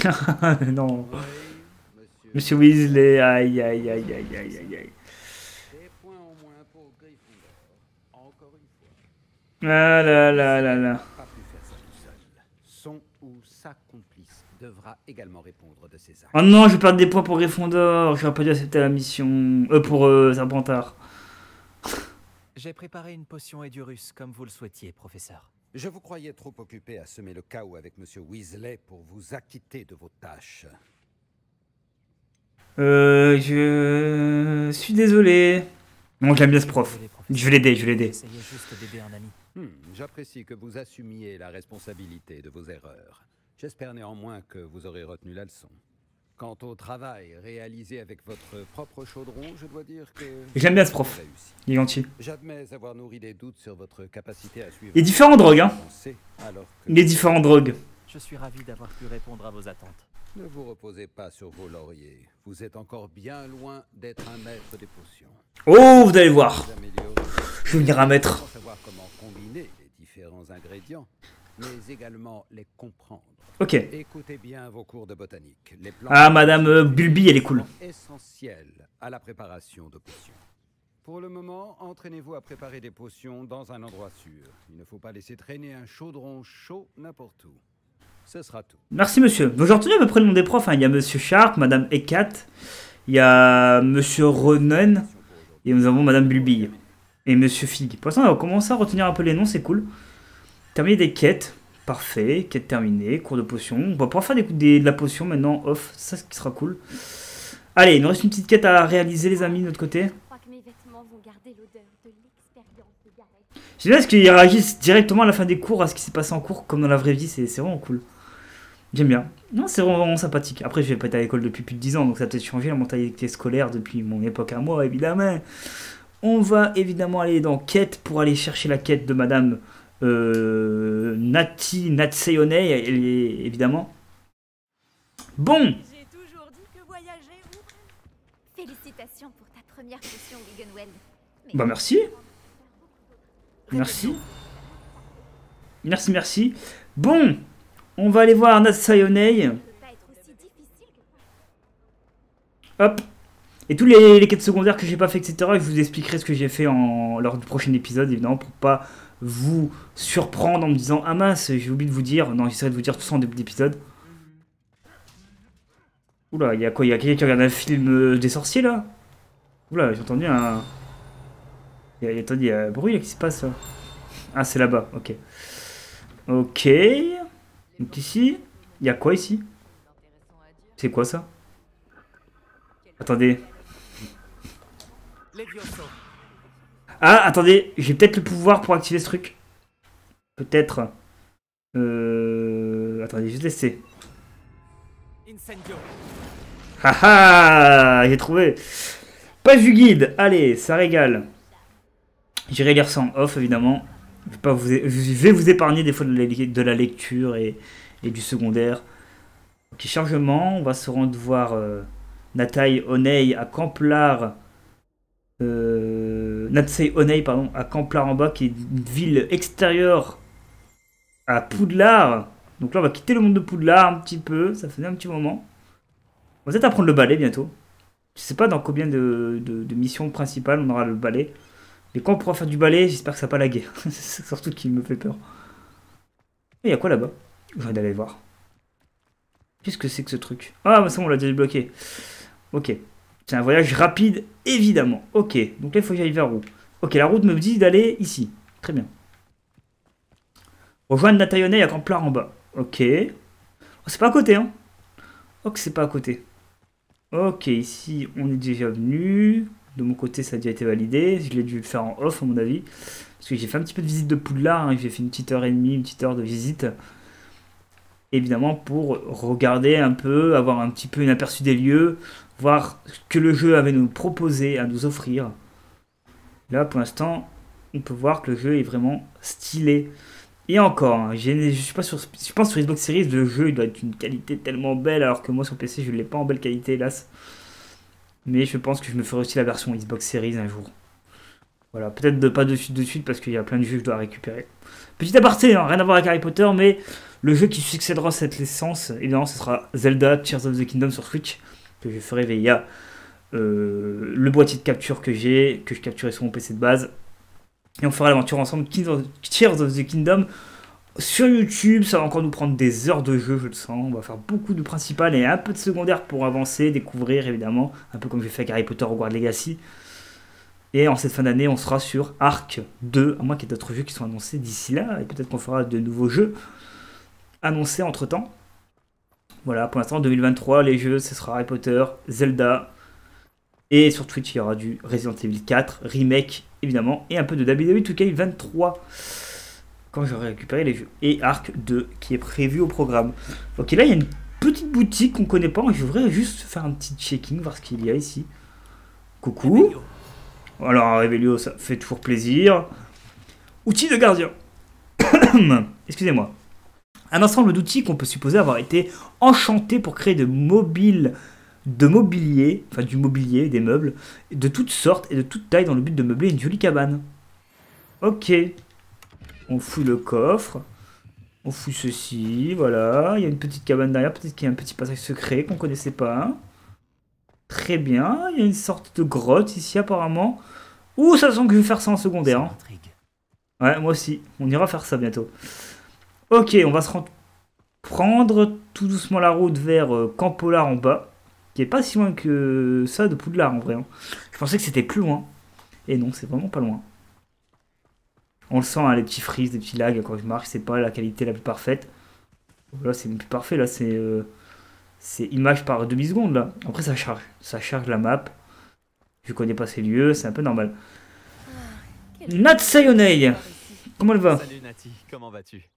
Gareth. Non. Monsieur Weasley, aïe aïe aïe aïe aïe aïe aïe. Des points en moins pour Gryffondor. Encore une fois. Ah là là là là. Pas pu faire ça tout seul. Son ou sa complice devra également répondre de ses actes. Oh non, je vais perdre des points pour Gryffondor. J'aurais pas dû accepter la mission. Pour Serpentard. J'ai préparé une potion Edurus, comme vous le souhaitiez, professeur. Je vous croyais trop occupé à semer le chaos avec Monsieur Weasley pour vous acquitter de vos tâches. Je suis désolé. Non, j'aime bien ce prof. Je vais l'aider, je vais l'aider. Essayez juste d'aider un ami. J'apprécie que vous assumiez la responsabilité de vos erreurs. J'espère néanmoins que vous aurez retenu la leçon. Quant au travail réalisé avec votre propre chaudron, je dois dire que... J'aime bien ce prof. Il est gentil. J'admets avoir nourri des doutes sur votre capacité à suivre... Il est différent drogue, hein. Alors que... Il est différent drogue. Je suis ravi d'avoir pu répondre à vos attentes. Ne vous reposez pas sur vos lauriers. Vous êtes encore bien loin d'être un maître des potions. Oh, vous allez voir. Je vais venir un maître. Savoir comment combiner les différents ingrédients, mais également les comprendre. Ok. Écoutez bien vos cours de botanique. Les plantes Ah, Madame Bulby, elle est cool. sont essentielles à la préparation de potions. Pour le moment, entraînez-vous à préparer des potions dans un endroit sûr. Il ne faut pas laisser traîner un chaudron chaud n'importe où. Ce sera tout. Merci, monsieur. Donc, j'ai retenu à peu près le nom des profs. Hein. Il y a Monsieur Sharp, Madame Hecat, il y a Monsieur Ronen, et nous avons Madame Bulby et Monsieur Fig. Pour l'instant, on va commencer à retenir un peu les noms, c'est cool. Terminer des quêtes. Parfait, quête terminée, cours de potion. On va pouvoir faire de la potion maintenant off, ça ce qui sera cool. Allez, il nous reste une petite quête à réaliser les amis de notre côté. Je crois que mes vêtements vont garder l'odeur de l'expérience de Gareth. J'aime bien parce qu'ils réagissent directement à la fin des cours à ce qui s'est passé en cours comme dans la vraie vie, c'est vraiment cool. J'aime bien. Non, c'est vraiment sympathique. Après, je vais pas être à l'école depuis plus de 10 ans, donc ça a peut-être changé la mentalité scolaire depuis mon époque à moi, évidemment. On va évidemment aller dans quête pour aller chercher la quête de Madame... Natseyone, évidemment. Bon. J'ai toujours dit que voyager ouvre. Félicitations pour ta première potion, Wiggenweld. Bah merci. Merci. Merci, merci. Bon, on va aller voir Natseyone. Hop. Et tous les quêtes secondaires que j'ai pas fait, etc. Je vous expliquerai ce que j'ai fait lors du prochain épisode, évidemment, pour pas vous surprendre en me disant ah mince j'ai oublié de vous dire. Non, j'essaierai de vous dire tout ça en début d'épisode. Oula, il y a quoi? Il y a quelqu'un qui regarde un film des sorciers là? Oula, j'ai entendu un... Il y a un bruit là qui se passe là. Ah, c'est là-bas, ok. Ok. Donc ici, il y a quoi ici? C'est quoi ça? Attendez. Ah, attendez, j'ai peut-être le pouvoir pour activer ce truc. Peut-être. Attendez, juste laisser. Haha, j'ai trouvé. Page du guide, allez, ça régale. J'irai lire ça en off, évidemment. Je vais vous épargner des fois de la lecture et du secondaire. Ok, chargement, on va se rendre voir Natsey Onei à Camplar. Natsey Onei, pardon, à Camplar en bas, qui est une ville extérieure à Poudlard. Donc là, on va quitter le monde de Poudlard un petit peu. Ça faisait un petit moment. On va peut-être apprendre le balai bientôt. Je sais pas dans combien de missions principales on aura le balai. Mais quand on pourra faire du balai, j'espère que ça va pas laguer. C'est surtout qui me fait peur. Et il y a quoi là-bas? Je vais aller voir. Qu'est-ce que c'est que ce truc? Ah, c'est bon, on l'a déjà débloqué. Ok. C'est un voyage rapide, évidemment. Ok. Donc là, il faut que j'aille vers où? Ok, la route me dit d'aller ici. Très bien. Rejoindre Natsey Onei à Camplar en bas. Ok. Oh, c'est pas à côté, hein. Ok, c'est pas à côté. Ok, ici, on est déjà venu. De mon côté, ça a déjà été validé. Je l'ai dû le faire en off, à mon avis. Parce que j'ai fait un petit peu de visite de Poudlard. Hein. J'ai fait une petite heure et demie, une petite heure de visite. Évidemment, pour regarder un peu, avoir un petit peu une aperçu des lieux. Voir ce que le jeu avait nous proposé, à nous offrir. Là, pour l'instant, on peut voir que le jeu est vraiment stylé. Et encore, hein, je suis pas sûr, je pense sur Xbox Series, le jeu il doit être une qualité tellement belle, alors que moi sur PC je ne l'ai pas en belle qualité, hélas. Mais je pense que je me ferai aussi la version Xbox Series un jour. Voilà, peut-être pas de suite parce qu'il y a plein de jeux que je dois récupérer. Petit aparté, hein, rien à voir avec Harry Potter, mais le jeu qui succédera à cette licence, évidemment, ce sera Zelda Tears of the Kingdom sur Switch, que je ferai via le boîtier de capture que je capturerai sur mon PC de base. Et on fera l'aventure ensemble, Tears of the Kingdom, sur YouTube. Ça va encore nous prendre des heures de jeu, je le sens. On va faire beaucoup de principal et un peu de secondaire pour avancer, découvrir évidemment, un peu comme j'ai fait avec Harry Potter Hogwarts Legacy. Et en cette fin d'année, on sera sur Arc 2, à moins qu'il y ait d'autres jeux qui sont annoncés d'ici là, et peut-être qu'on fera de nouveaux jeux annoncés entre temps. Voilà, pour l'instant, 2023, les jeux, ce sera Harry Potter, Zelda, et sur Twitch, il y aura du Resident Evil 4, remake, évidemment, et un peu de WWE 2K23, quand j'aurai récupéré les jeux. Et Arc 2, qui est prévu au programme. Ok, là, il y a une petite boutique qu'on connaît pas, je voudrais juste faire un petit checking, voir ce qu'il y a ici. Coucou. Alors, Revelio, ça fait toujours plaisir. Outils de gardien. Excusez-moi. Un ensemble d'outils qu'on peut supposer avoir été enchantés pour créer du mobilier, des meubles, de toutes sortes et de toutes tailles dans le but de meubler une jolie cabane. Ok. On fouille le coffre. On fouille ceci, voilà. Il y a une petite cabane derrière, peut-être qu'il y a un petit passage secret qu'on ne connaissait pas. Très bien, il y a une sorte de grotte ici apparemment. Ouh, ça sent que je vais faire ça en secondaire. Hein. Ouais, moi aussi. On ira faire ça bientôt. Ok, on va se prendre tout doucement la route vers Camp Polar en bas. Qui est pas si loin que ça de Poudlard en vrai. Hein. Je pensais que c'était plus loin. Et non, c'est vraiment pas loin. On le sent, hein, les petits freeze, les petits lags quand je marche. C'est pas la qualité la plus parfaite. Là, c'est même plus parfait. Là, c'est image par demi-seconde là. Après ça charge la map. Je connais pas ces lieux, c'est un peu normal. Nat Sayonei, comment elle va? Salut Nati, comment vas-tu?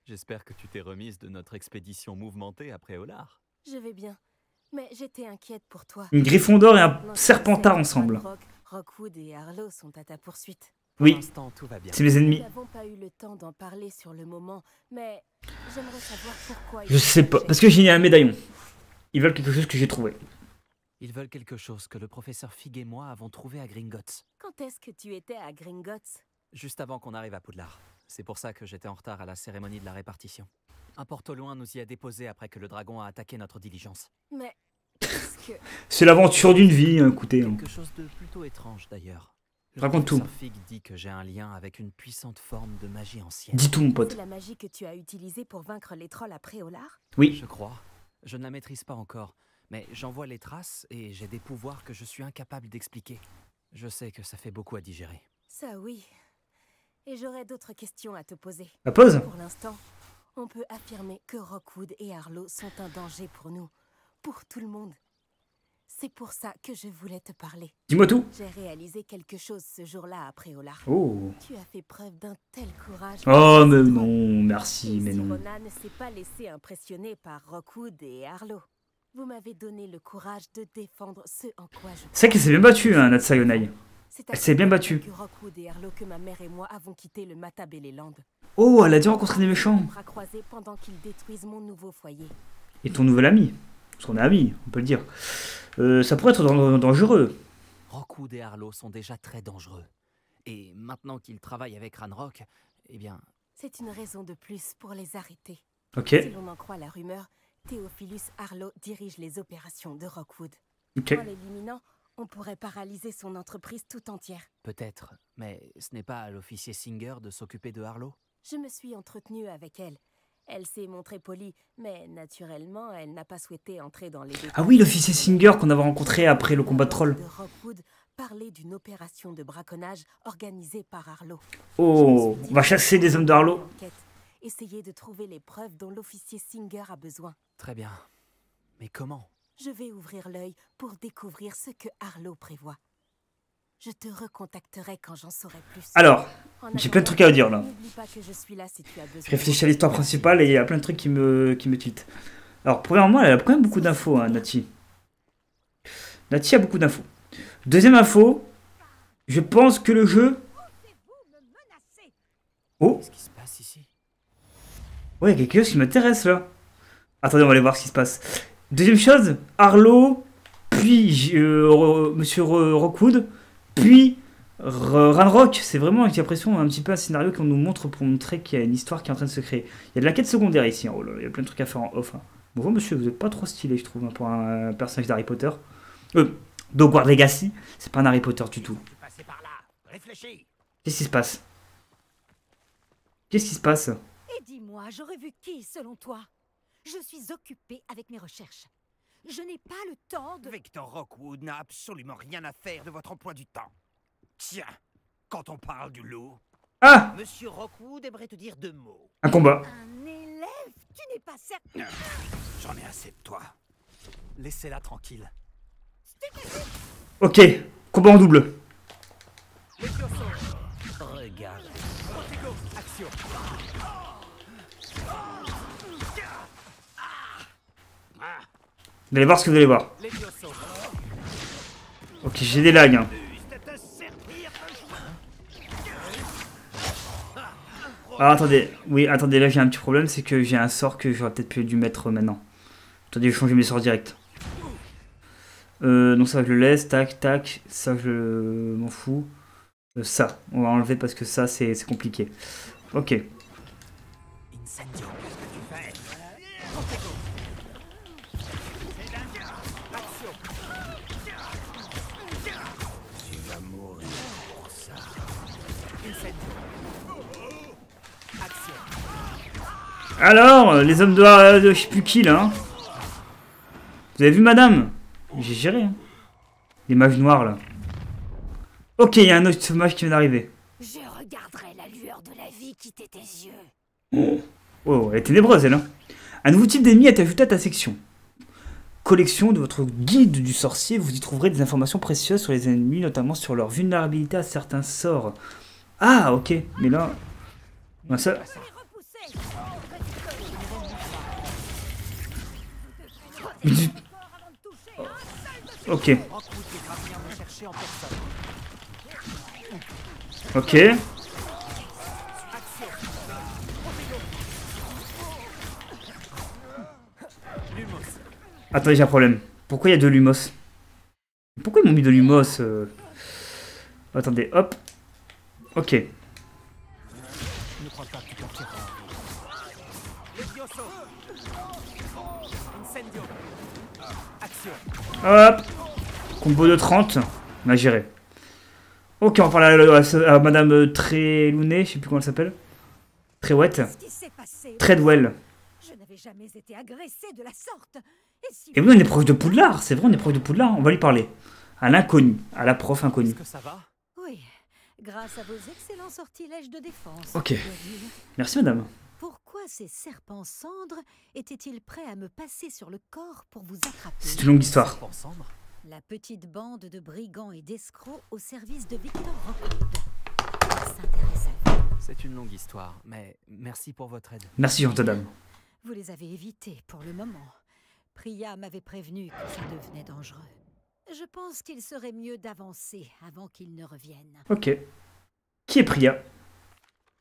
J'espère que tu t'es remise de notre expédition mouvementée après Olar. Je vais bien, mais j'étais inquiète pour toi. Une Gryffondor et un Serpentard ensemble. Rockwood et Harlow sont à ta poursuite. Oui, c'est mes ennemis. Nous n'avons pas eu le temps d'en parler sur le moment, mais j'aimerais savoir pourquoi. Je sais pas, parce que j'ai un médaillon. Ils veulent quelque chose que j'ai trouvé. Ils veulent quelque chose que le professeur Fig et moi avons trouvé à Gringotts. Quand est-ce que tu étais à Gringotts? Juste avant qu'on arrive à Poudlard. C'est pour ça que j'étais en retard à la cérémonie de la répartition. Un porte au loin nous y a déposé après que le dragon a attaqué notre diligence. Mais qu'est-ce que... C'est l'aventure d'une vie, hein, écoutez. Quelque chose de plutôt étrange d'ailleurs. Raconte tout. Le professeur Fig dit que j'ai un lien avec une puissante forme de magie ancienne. Dis tout mon pote. C'est la magie que tu as utilisée pour vaincre les trolls après Olar? Oui. Je crois. Je ne la maîtrise pas encore. Mais j'en vois les traces et j'ai des pouvoirs que je suis incapable d'expliquer. Je sais que ça fait beaucoup à digérer. Ça oui. Et j'aurais d'autres questions à te poser. La pause. Pour l'instant, on peut affirmer que Rockwood et Harlow sont un danger pour nous. Pour tout le monde. C'est pour ça que je voulais te parler. Dis-moi tout. J'ai réalisé quelque chose ce jour-là après Olar. Oh. Tu as fait preuve d'un tel courage. Oh mais non, merci, mais non. Ronan ne s'est pas laissé impressionner par Rockwood et Harlow. Vous m'avez donné le courage de défendre ce en quoi je... C'est vrai qu'elle s'est bien battue, hein, Nat Sayonei. Elle s'est bien battue. Rockwood et Harlow que ma mère et moi avons quitté le Matabeleland. Oh, elle a dû rencontrer des méchants. Pendant qu'ils détruisent mon nouveau foyer. Et ton nouvel ami. Son ami, on peut le dire. Ça pourrait être dangereux. Rockwood et Harlow sont déjà très dangereux. Et maintenant qu'ils travaillent avec Ranrock, eh bien... C'est une raison de plus pour les arrêter. Ok. Si l'on en croit la rumeur, Theophilus Harlow dirige les opérations de Rockwood. Ok. En l'éliminant, on pourrait paralyser son entreprise tout entière. Peut-être, mais ce n'est pas à l'officier Singer de s'occuper de Harlow? Je me suis entretenue avec elle. Elle s'est montrée polie, mais naturellement, elle n'a pas souhaité entrer dans les détails. Ah oui, l'officier Singer qu'on avait rencontré après le combat de troll. De Rockwood parlait d'une opération de braconnage organisée par Harlow. Oh, on va chasser des hommes de Harlow. Essayer de trouver les preuves dont l'officier Singer a besoin. Très bien. Mais comment? Je vais ouvrir l'œil pour découvrir ce que Harlow prévoit. Je te recontacterai quand j'en saurai plus. Alors, j'ai plein de trucs à dire là. N'oublie pas que je suis là si tu as besoin. Je réfléchis à l'histoire principale et il y a plein de trucs qui me tiltent. Alors, premièrement, elle a quand même beaucoup d'infos, hein, Nati. Nati a beaucoup d'infos. Deuxième info, je pense que le jeu Oh. Qu'est-ce qui se passe ici? Ouais, il y a quelque chose qui m'intéresse là. Attendez, on va aller voir ce qui se passe. Deuxième chose, Arlo, puis Monsieur Rockwood, puis Ranrock. C'est vraiment, j'ai l'impression, un petit peu un scénario qu'on nous montre pour montrer qu'il y a une histoire qui est en train de se créer. Il y a de la quête secondaire ici. Oh là là, il y a plein de trucs à faire en off. Hein. Bonjour monsieur, vous êtes pas trop stylé, je trouve, hein, pour un personnage d'Harry Potter. Hogwarts Legacy, c'est pas un Harry Potter du tout. Qu'est-ce qui se passe? Qu'est-ce qui se passe? Et dis-moi, j'aurais vu qui, selon toi? Je suis occupée avec mes recherches. Je n'ai pas le temps de... Victor Rockwood n'a absolument rien à faire de votre emploi du temps. Tiens, quand on parle du loup... Ah! Monsieur Rockwood aimerait te dire 2 mots. Un combat. Un élève? Tu n'es pas certain... J'en ai assez de toi. Laissez-la tranquille. Ok, combat en double. Regarde. Action. Vous allez voir ce que vous allez voir. Ok, j'ai des lags. Hein. Ah, attendez, oui, attendez, là j'ai un petit problème, c'est que j'ai un sort que j'aurais peut-être dû mettre maintenant. Attendez, je vais changer mes sorts direct. Donc ça je le laisse, tac, tac, ça je m'en fous. Ça, on va enlever parce que ça c'est compliqué. Ok. Alors, les hommes de je sais plus qui là. Hein. Vous avez vu madame? J'ai géré. Hein. Les mages noirs là. Ok, il y a un autre mage qui vient d'arriver. Je regarderai la lueur de la vie quitter tes yeux. Oh, elle est ténébreuse elle. Hein. Un nouveau type d'ennemi est ajouté à ta section. Collection de votre guide du sorcier, vous y trouverez des informations précieuses sur les ennemis, notamment sur leur vulnérabilité à certains sorts. Ah, ok, mais là... Ben ça... Ok. Ok. Attendez, j'ai un problème. Pourquoi il y a de l'humos? Pourquoi ils m'ont mis de l'humos Attendez, hop. Ok. Hop. Combo de 30. On a géré. Ok, on parle à Madame Trelounet, je sais plus comment elle s'appelle. Tréouette. Treadwell. Je n'avais jamais été agressée de la sorte. Et oui, on est proche de Poudlard, c'est vrai, on est proche de Poudlard, on va lui parler. À l'inconnu, à la prof inconnue. Est-ce que ça va? Oui, grâce à vos excellents sortilèges de défense. Ok. Merci madame. Pourquoi ces serpents cendres étaient-ils prêts à me passer sur le corps pour vous attraper? C'est une longue histoire. La petite bande de brigands et d'escrocs au service de Victor Rockwood s'intéresse à vous. C'est une longue histoire, mais merci pour votre aide. Merci, gentille dame. Vous les avez évités pour le moment. Priya m'avait prévenu que ça devenait dangereux. Je pense qu'il serait mieux d'avancer avant qu'ils ne reviennent. Ok. Qui est Priya?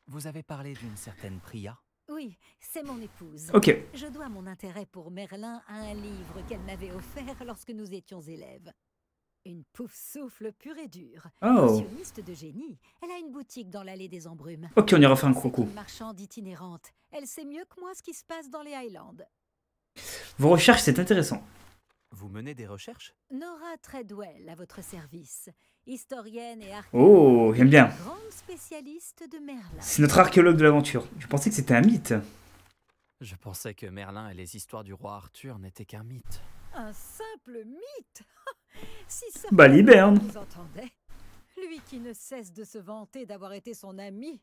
Vous avez parlé d'une certaine Priya? Oui, c'est mon épouse. Ok. Je dois mon intérêt pour Merlin à un livre qu'elle m'avait offert lorsque nous étions élèves. Une pouf-souffle pure et dure. Oh. Illusionniste de génie, elle a une boutique dans l'allée des Embrumes. Ok, on ira faire un coucou. C'est une marchande itinérante. Elle sait mieux que moi ce qui se passe dans les Highlands. Vos recherches, c'est intéressant. Vous menez des recherches? Nora Treadwell à votre service. Historienne et archéologue. Oh, j'aime bien. Grande spécialiste de Merlin. C'est notre archéologue de l'aventure. Je pensais que c'était un mythe. Je pensais que Merlin et les histoires du roi Arthur n'étaient qu'un mythe. Un simple mythe. Si ça Baliberne. vous entendez. Lui qui ne cesse de se vanter d'avoir été son ami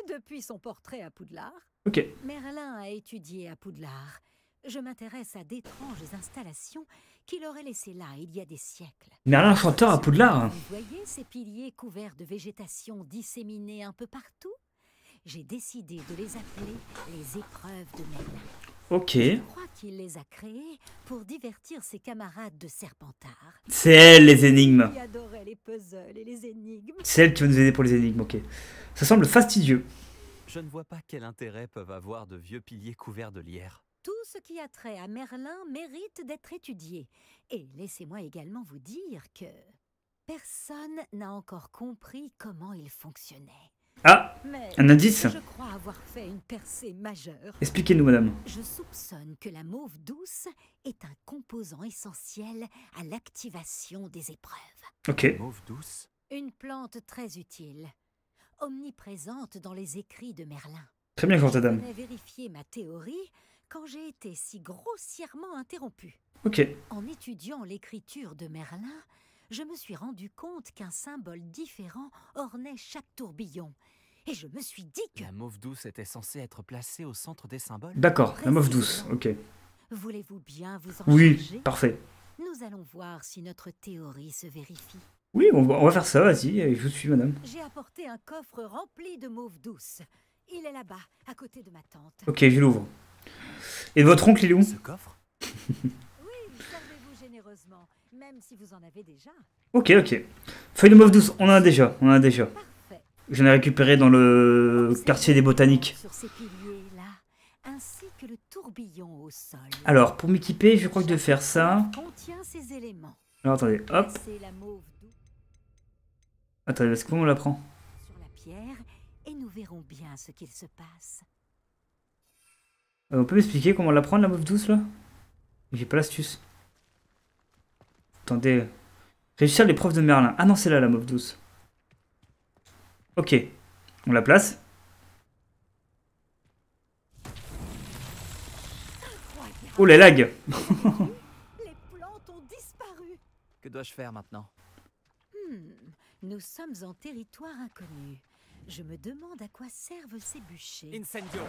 depuis son portrait à Poudlard. Ok. Merlin a étudié à Poudlard. Je m'intéresse à d'étranges installations qu'il aurait laissées là il y a des siècles. Merlin chanteur à Poudlard. Vous voyez ces piliers couverts de végétation disséminés un peu partout? J'ai décidé de les appeler les épreuves de Merlin. Ok. Je crois qu'il les a créés pour divertir ses camarades de Serpentard. C'est elle, les énigmes. Qui adorait les puzzles et les énigmes. C'est elle qui va nous aider pour les énigmes, ok. Ça semble fastidieux. Je ne vois pas quel intérêt peuvent avoir de vieux piliers couverts de lierre. Tout ce qui a trait à Merlin mérite d'être étudié. Et laissez-moi également vous dire que personne n'a encore compris comment il fonctionnait. Ah, Mais un indice. je crois avoir fait une percée majeure. Expliquez-nous, madame. Je soupçonne que la mauve douce est un composant essentiel à l'activation des épreuves. Ok. Mauve douce? Une plante très utile, omniprésente dans les écrits de Merlin. Très bien, grande dame. J'ai vérifié ma théorie quand j'ai été si grossièrement interrompue. Ok. En étudiant l'écriture de Merlin, je me suis rendu compte qu'un symbole différent ornait chaque tourbillon. Et je me suis dit que... La mauve douce était censée être placée au centre des symboles. D'accord, la mauve douce, ok. Voulez-vous bien vous en Oui, charger? parfait. Nous allons voir si notre théorie se vérifie. Oui, on va faire ça, vas-y, je vous suis, madame. J'ai apporté un coffre rempli de mauve douce. Il est là-bas, à côté de ma tante. Ok, je l'ouvre. Et votre oncle, il est où? Ce coffre? Oui, servez-vous généreusement, même si vous en avez déjà. Ok, ok. Feuille de mauve douce, on en a déjà, Parfait. J'en ai récupéré dans le quartier des botaniques. Sur ces piliers-là, ainsi que le tourbillon au sol. Alors, pour m'équiper, je crois que de faire ça... Contient ces éléments. Alors, attendez, hop. Placez la mauve douce Attendez, est-ce qu'on la prend? sur la pierre et nous verrons bien ce qu'il se passe. On peut m'expliquer comment la prendre, la mauve douce, là? J'ai pas l'astuce. Attendez. Réussir l'épreuve de Merlin. Ah non, c'est là, la mauve douce. Ok. On la place. Oh, les lags. Les plantes ont disparu. Que dois-je faire maintenant? Nous sommes en territoire inconnu. Je me demande à quoi servent ces bûchers. Incendio.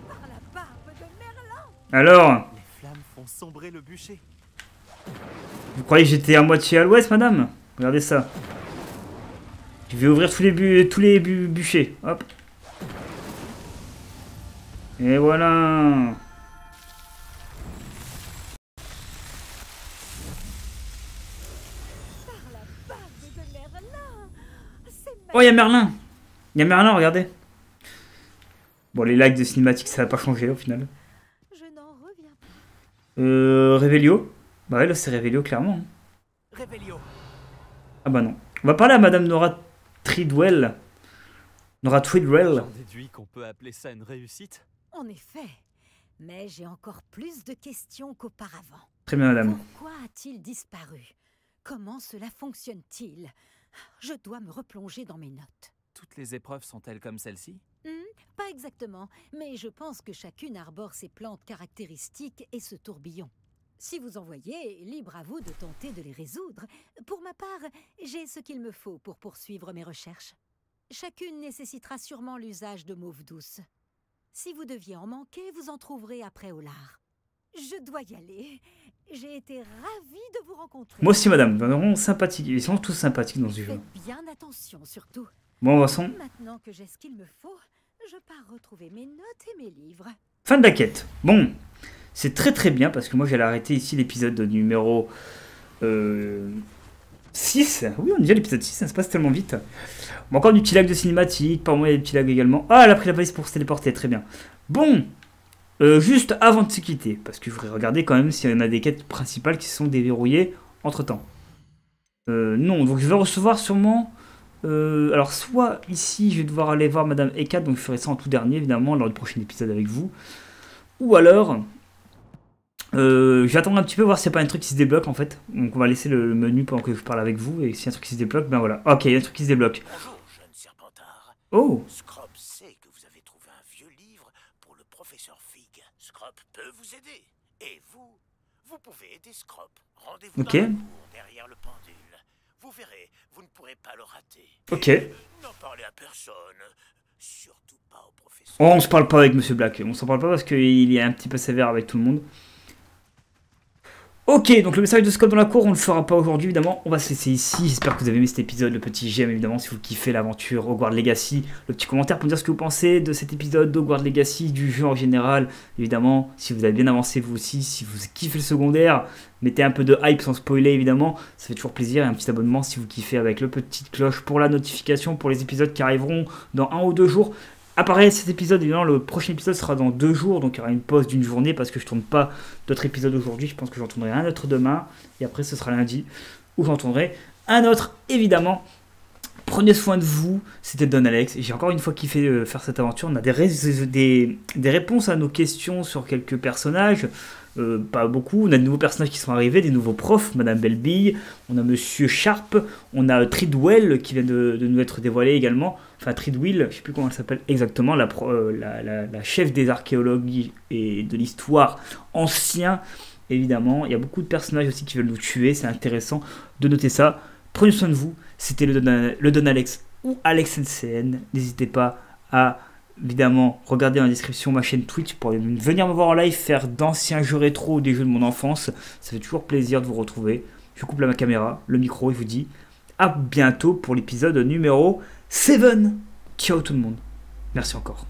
Par la barbe de Merlin. Alors, Les flammes font sombrer le bûcher. vous croyez que j'étais à moitié à l'ouest, madame? Regardez ça. Je vais ouvrir tous les bûchers. Hop. Et voilà. Par la barbe de Merlin. C'est Oh, il y a Merlin. Il y a Merlin, regardez. Bon, les lags de cinématique, ça va pas changer au final. Je n'en reviens pas. Revelio. Bah ouais, là c'est Revelio, clairement. Revelio. Ah bah non. On va parler à madame Nora Tridwell. Nora Tridwell. J'en déduis qu'on peut appeler ça une réussite. En effet. Mais j'ai encore plus de questions qu'auparavant. Très bien, madame. Pourquoi a-t-il disparu? Comment cela fonctionne-t-il? Je dois me replonger dans mes notes. Toutes les épreuves sont-elles comme celle-ci? Pas exactement, mais je pense que chacune arbore ses plantes caractéristiques et ce tourbillon. Si vous en voyez, libre à vous de tenter de les résoudre. Pour ma part, j'ai ce qu'il me faut pour poursuivre mes recherches. Chacune nécessitera sûrement l'usage de mauve douce. Si vous deviez en manquer, vous en trouverez après au lard. Je dois y aller. J'ai été ravie de vous rencontrer. Moi aussi, madame. Vraiment sympathiques. Ils sont tous sympathiques dans ce jeu. Faites bien attention, surtout. Bon, Vincent. Maintenant que j'ai ce qu'il me faut, je pars retrouver mes notes et mes livres. Fin de la quête. Bon. C'est très très bien parce que moi j'allais arrêter ici l'épisode numéro 6. Oui, on est déjà à l'épisode 6, ça se passe tellement vite. Bon, encore du petit lag de cinématique, par moi il y a des petits lags également. Ah, elle a pris la valise pour se téléporter, très bien. Bon, juste avant de se quitter, parce que je voudrais regarder quand même s'il y en a des quêtes principales qui se sont déverrouillées entre temps. Non, donc je vais recevoir sûrement... alors soit ici je vais devoir aller voir Madame Eka, donc je ferai ça en tout dernier évidemment lors du prochain épisode avec vous. Ou alors... je vais attendre un petit peu voir s'il n'y a pas un truc qui se débloque en fait. Donc on va laisser le menu pendant que je parle avec vous. Et s'il y a un truc qui se débloque, ben voilà. Ok, il y a un truc qui se débloque. Bonjour, jeune Serpentard. Oh. Scrop sait que vous avez trouvé un vieux livre pour le professeur Fig. Scrop peut vous aider. Et vous pouvez aider Scrop. Rendez-vous Ok. dans la cour, derrière le pendule. Vous verrez, vous ne pourrez pas le rater. Ok. Et n'en parlez à personne. Surtout pas au professeur. Oh, on se parle pas avec Monsieur Black. On s'en parle pas parce qu'il est un petit peu sévère avec tout le monde. Ok, donc le message de Scott dans la cour, on le fera pas aujourd'hui évidemment, on va se laisser ici, j'espère que vous avez aimé cet épisode, le petit j'aime évidemment si vous kiffez l'aventure Hogwarts Legacy, le petit commentaire pour me dire ce que vous pensez de cet épisode d'Hogwarts Legacy, du jeu en général, évidemment, si vous avez bien avancé vous aussi, si vous kiffez le secondaire, mettez un peu de hype sans spoiler évidemment, ça fait toujours plaisir, et un petit abonnement si vous kiffez avec le petite cloche pour la notification pour les épisodes qui arriveront dans 1 ou 2 jours. Pareil, cet épisode, évidemment, le prochain épisode sera dans 2 jours, donc il y aura une pause d'1 journée parce que je tourne pas d'autres épisodes aujourd'hui. Je pense que j'en tournerai un autre demain, et après ce sera lundi où j'en tournerai un autre, évidemment. Prenez soin de vous, c'était Don Alex. J'ai encore une fois kiffé faire cette aventure. On a des réponses à nos questions sur quelques personnages. Pas beaucoup, on a de nouveaux personnages qui sont arrivés, des nouveaux profs, Madame Bellebille, on a Monsieur Sharp, on a Tridwell qui vient de nous être dévoilé également, enfin Tridwell, je sais plus comment elle s'appelle exactement, la chef des archéologues et de l'histoire ancien, évidemment. Il y a beaucoup de personnages aussi qui veulent nous tuer, c'est intéressant de noter ça. Prenez soin de vous, c'était le Don Alex ou Alex NCN, n'hésitez pas à... Évidemment, regardez dans la description ma chaîne Twitch pour venir me voir en live, faire d'anciens jeux rétro ou des jeux de mon enfance. Ça fait toujours plaisir de vous retrouver. Je coupe la caméra, le micro et vous dis à bientôt pour l'épisode numéro 7. Ciao tout le monde. Merci encore.